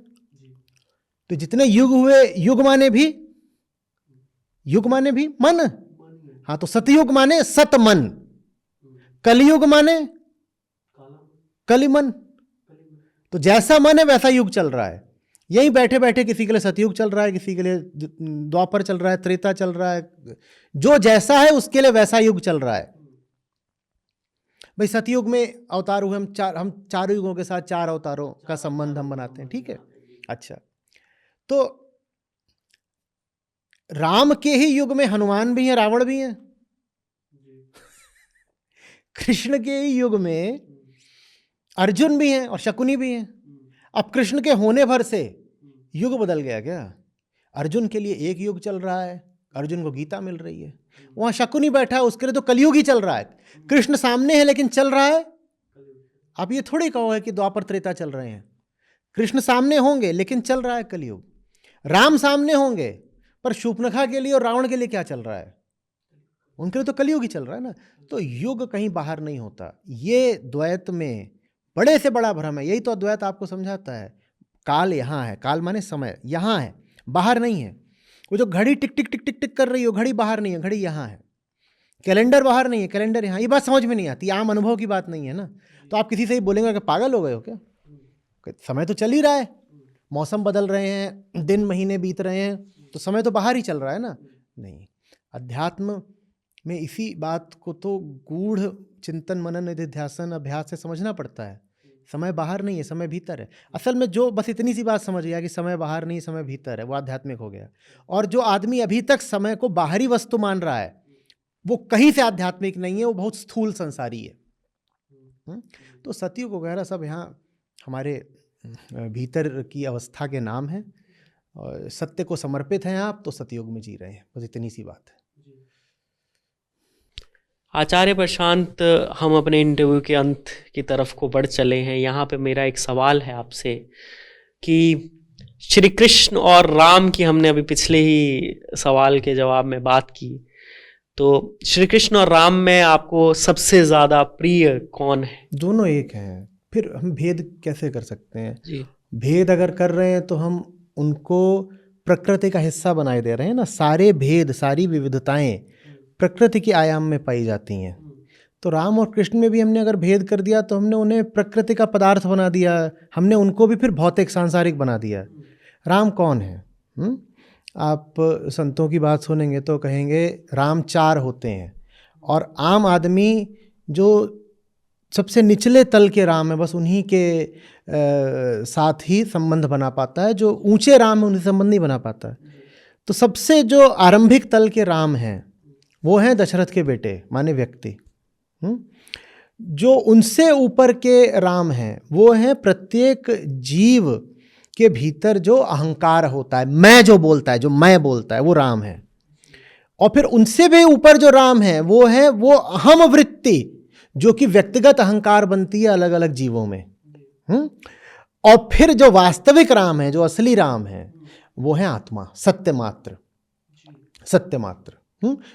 तो जितने युग हुए, युग माने भी मन। हाँ, तो सतयुग माने सत मन, कलयुग माने कली मन। तो जैसा मन है वैसा युग चल रहा है। यहीं बैठे बैठे किसी के लिए सतयुग चल रहा है, किसी के लिए द्वापर चल रहा है, त्रेता चल रहा है। जो जैसा है उसके लिए वैसा युग चल रहा है। भाई सतयुग में अवतार हुए, हम चारों युगों के साथ चार अवतारों का संबंध हम बनाते हैं, ठीक है। अच्छा, तो राम के ही युग में हनुमान भी हैं, रावण भी हैं। कृष्ण के ही युग में अर्जुन भी हैं और शकुनी भी हैं। अब कृष्ण के होने भर से युग बदल गया क्या? अर्जुन के लिए एक युग चल रहा है, अर्जुन को गीता मिल रही है। वहां शकुनी बैठा है, उसके लिए तो कलयुग ही चल रहा है। कृष्ण सामने है लेकिन चल रहा है। आप ये थोड़ी कहोगे कि द्वापर त्रेता चल रहे हैं। कृष्ण सामने होंगे लेकिन चल रहा है कलयुग। राम सामने होंगे पर शूर्पणखा के लिए और रावण के लिए क्या चल रहा है? उनके लिए तो कलयुग ही चल रहा है ना। तो युग कहीं बाहर नहीं होता। ये द्वैत में बड़े से बड़ा भ्रम है। यही तो अद्वैत आपको समझाता है। काल यहाँ है, काल माने समय यहाँ है, बाहर नहीं है। वो जो घड़ी टिक टिक टिक टिक टिक कर रही हो, घड़ी बाहर नहीं है, घड़ी यहाँ है। कैलेंडर बाहर नहीं है, कैलेंडर यहाँ। ये बात समझ में नहीं आती, आम अनुभव की बात नहीं है ना। तो आप किसी से ही बोलेंगे कि पागल हो गए हो क्या? समय तो चल ही रहा है, मौसम बदल रहे हैं, दिन महीने बीत रहे हैं, तो समय तो बाहर ही चल रहा है ना। नहीं, अध्यात्म में इसी बात को तो गूढ़ चिंतन, मनन, निधिध्यासन, अभ्यास से समझना पड़ता है। समय बाहर नहीं है, समय भीतर है। असल में जो बस इतनी सी बात समझ गया कि समय बाहर नहीं, समय भीतर है, वो आध्यात्मिक हो गया। और जो आदमी अभी तक समय को बाहरी वस्तु मान रहा है, वो कहीं से आध्यात्मिक नहीं है, वो बहुत स्थूल संसारी है। तो सतयुग वगैरह सब यहाँ हमारे भीतर की अवस्था के नाम है। और सत्य को समर्पित हैं आप तो सतयुग में जी रहे हैं, बस इतनी सी बात है। आचार्य प्रशांत, हम अपने इंटरव्यू के अंत की तरफ को बढ़ चले हैं। यहाँ पे मेरा एक सवाल है आपसे कि श्री कृष्ण और राम की हमने अभी पिछले ही सवाल के जवाब में बात की, तो श्री कृष्ण और राम में आपको सबसे ज़्यादा प्रिय कौन है? दोनों एक हैं, फिर हम भेद कैसे कर सकते हैं जी। भेद अगर कर रहे हैं तो हम उनको प्रकृति का हिस्सा बनाए दे रहे हैं ना। सारे भेद, सारी विविधताएं प्रकृति के आयाम में पाई जाती हैं। तो राम और कृष्ण में भी हमने अगर भेद कर दिया तो हमने उन्हें प्रकृति का पदार्थ बना दिया, हमने उनको भी फिर भौतिक सांसारिक बना दिया। राम कौन है? आप संतों की बात सुनेंगे तो कहेंगे राम चार होते हैं, और आम आदमी जो सबसे निचले तल के राम है, बस उन्हीं के साथ ही संबंध बना पाता है। जो ऊंचे राम है उन्हीं संबंध नहीं बना पाता है। तो सबसे जो आरंभिक तल के राम हैं वो हैं दशरथ के बेटे माने व्यक्ति। जो उनसे ऊपर के राम हैं वो हैं प्रत्येक जीव के भीतर जो अहंकार होता है, मैं जो बोलता है, जो मैं बोलता है, वो राम है। और फिर उनसे भी ऊपर जो राम है वो है वो अहम वृत्ति, जो कि व्यक्तिगत अहंकार बनती है अलग अलग जीवों में। और फिर जो वास्तविक राम है, जो असली राम है, वो है आत्मा, सत्य मात्र, सत्य मात्र,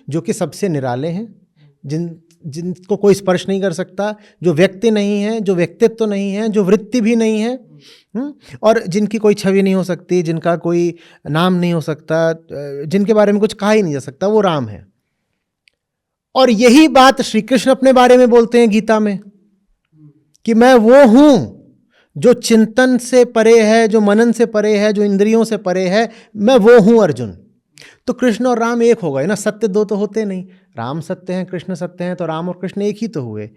जो कि सबसे निराले हैं, जिनको कोई स्पर्श नहीं कर सकता, जो व्यक्ति नहीं है, जो व्यक्तित्व नहीं है, जो वृत्ति भी नहीं है, और जिनकी कोई छवि नहीं हो सकती, जिनका कोई नाम नहीं हो सकता, जिनके बारे में कुछ कहा ही नहीं जा सकता, वो राम है। और यही बात श्री कृष्ण अपने बारे में बोलते हैं गीता में कि मैं वो हूं जो चिंतन से परे है, जो मनन से परे है, जो इंद्रियों से परे है, मैं वो हूं अर्जुन। तो कृष्ण और राम एक हो गए ना, सत्य दो तो होते नहीं। राम सत्य हैं, कृष्ण सत्य हैं, तो राम और कृष्ण एक ही तो हुए।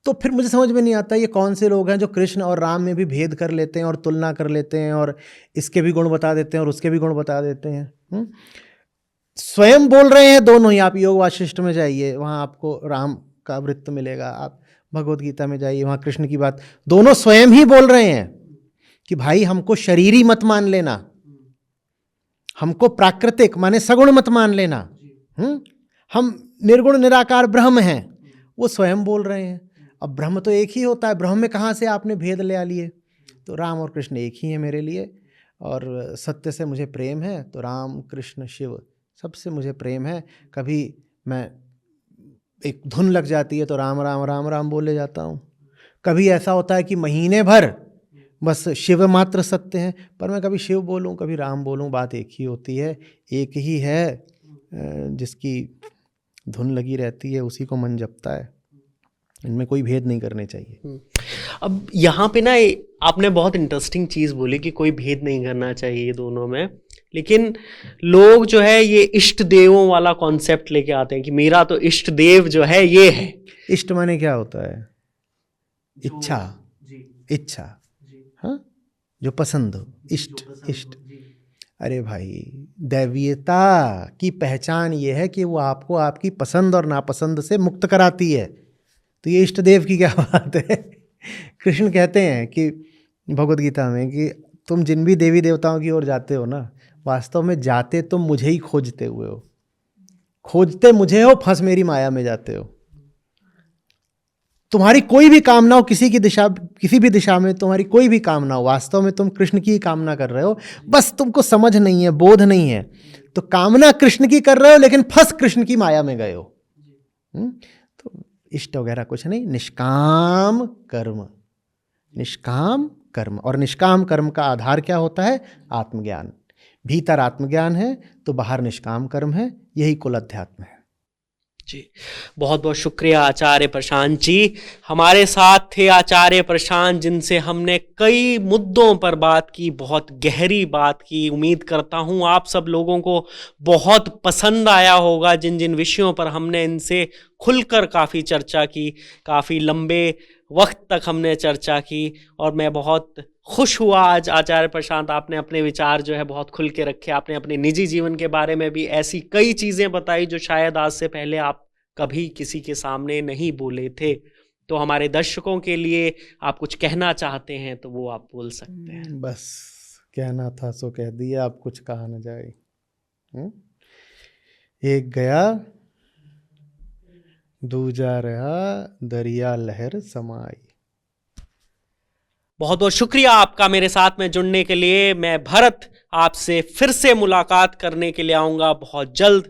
तो फिर मुझे समझ में नहीं आता ये कौन से लोग हैं जो कृष्ण और राम में भी भेद कर लेते हैं और तुलना कर लेते हैं और इसके भी गुण बता देते हैं और उसके भी गुण बता देते हैं। स्वयं बोल रहे हैं दोनों ही। आप योग वाशिष्ठ में जाइए, वहाँ आपको राम का वृत्त मिलेगा। आप भगवत गीता में जाइए, वहाँ कृष्ण की बात, दोनों स्वयं ही बोल रहे हैं कि भाई हमको शरीरी मत मान लेना, हमको प्राकृतिक माने सगुण मत मान लेना, हम निर्गुण निराकार ब्रह्म हैं। वो स्वयं बोल रहे हैं। अब ब्रह्म तो एक ही होता है, ब्रह्म में कहाँ से आपने भेद ले लिए? तो राम और कृष्ण एक ही हैं मेरे लिए, और सत्य से मुझे प्रेम है तो राम कृष्ण शिव सबसे मुझे प्रेम है। कभी मैं एक धुन लग जाती है तो राम राम राम राम बोले जाता हूँ। कभी ऐसा होता है कि महीने भर बस शिव मात्र सत्य हैं, पर मैं कभी शिव बोलूँ कभी राम बोलूँ, बात एक ही होती है, एक ही है। जिसकी धुन लगी रहती है उसी को मन जपता है। इनमें कोई भेद नहीं करने चाहिए। अब यहाँ पे ना आपने बहुत इंटरेस्टिंग चीज़ बोली कि कोई भेद नहीं करना चाहिए दोनों में, लेकिन लोग जो है ये इष्ट देवों वाला कॉन्सेप्ट लेके आते हैं कि मेरा तो इष्ट देव जो है ये है। इष्ट माने क्या होता है? इच्छा, इच्छा, हाँ, जो पसंद हो, इष्ट, इष्ट। अरे भाई, दैवीयता की पहचान ये है कि वो आपको आपकी पसंद और नापसंद से मुक्त कराती है। तो ये इष्ट देव की क्या बात है? कृष्ण कहते हैं कि भगवत गीता में कि तुम जिन भी देवी देवताओं की ओर जाते हो ना, वास्तव में जाते तुम मुझे ही खोजते हुए हो, खोजते मुझे हो, फंस मेरी माया में जाते हो। तुम्हारी कोई भी कामना हो, किसी भी दिशा में तुम्हारी कोई भी कामना हो, वास्तव में तुम कृष्ण की ही कामना कर रहे हो, बस तुमको समझ नहीं है, बोध नहीं है। तो कामना कृष्ण की कर रहे हो लेकिन फंस कृष्ण की माया में गए हो। तो इष्ट वगैरह कुछ नहीं, निष्काम कर्म, निष्काम कर्म। और निष्काम कर्म का आधार क्या होता है? आत्मज्ञान। भीतर आत्मज्ञान है तो बाहर निष्काम कर्म है, यही कुल अध्यात्म है। जी, बहुत बहुत शुक्रिया आचार्य प्रशांत जी। हमारे साथ थे आचार्य प्रशांत, जिनसे हमने कई मुद्दों पर बात की, बहुत गहरी बात की। उम्मीद करता हूँ आप सब लोगों को बहुत पसंद आया होगा जिन जिन विषयों पर हमने इनसे खुलकर काफ़ी चर्चा की, काफ़ी लंबे वक्त तक हमने चर्चा की। और मैं बहुत खुश हुआ आज आचार्य प्रशांत, आपने अपने विचार जो है बहुत खुल के रखे। आपने अपने निजी जीवन के बारे में भी ऐसी कई चीज़ें बताई जो शायद आज से पहले आप कभी किसी के सामने नहीं बोले थे। तो हमारे दर्शकों के लिए आप कुछ कहना चाहते हैं तो वो आप बोल सकते हैं। बस कहना था सो कह दिया, अब कुछ कहा न जाए। एक गया दूजा रहा, दरिया लहर समाई। बहुत बहुत शुक्रिया आपका मेरे साथ में जुड़ने के लिए। मैं भरत आपसे फिर से मुलाकात करने के लिए आऊँगा बहुत जल्द।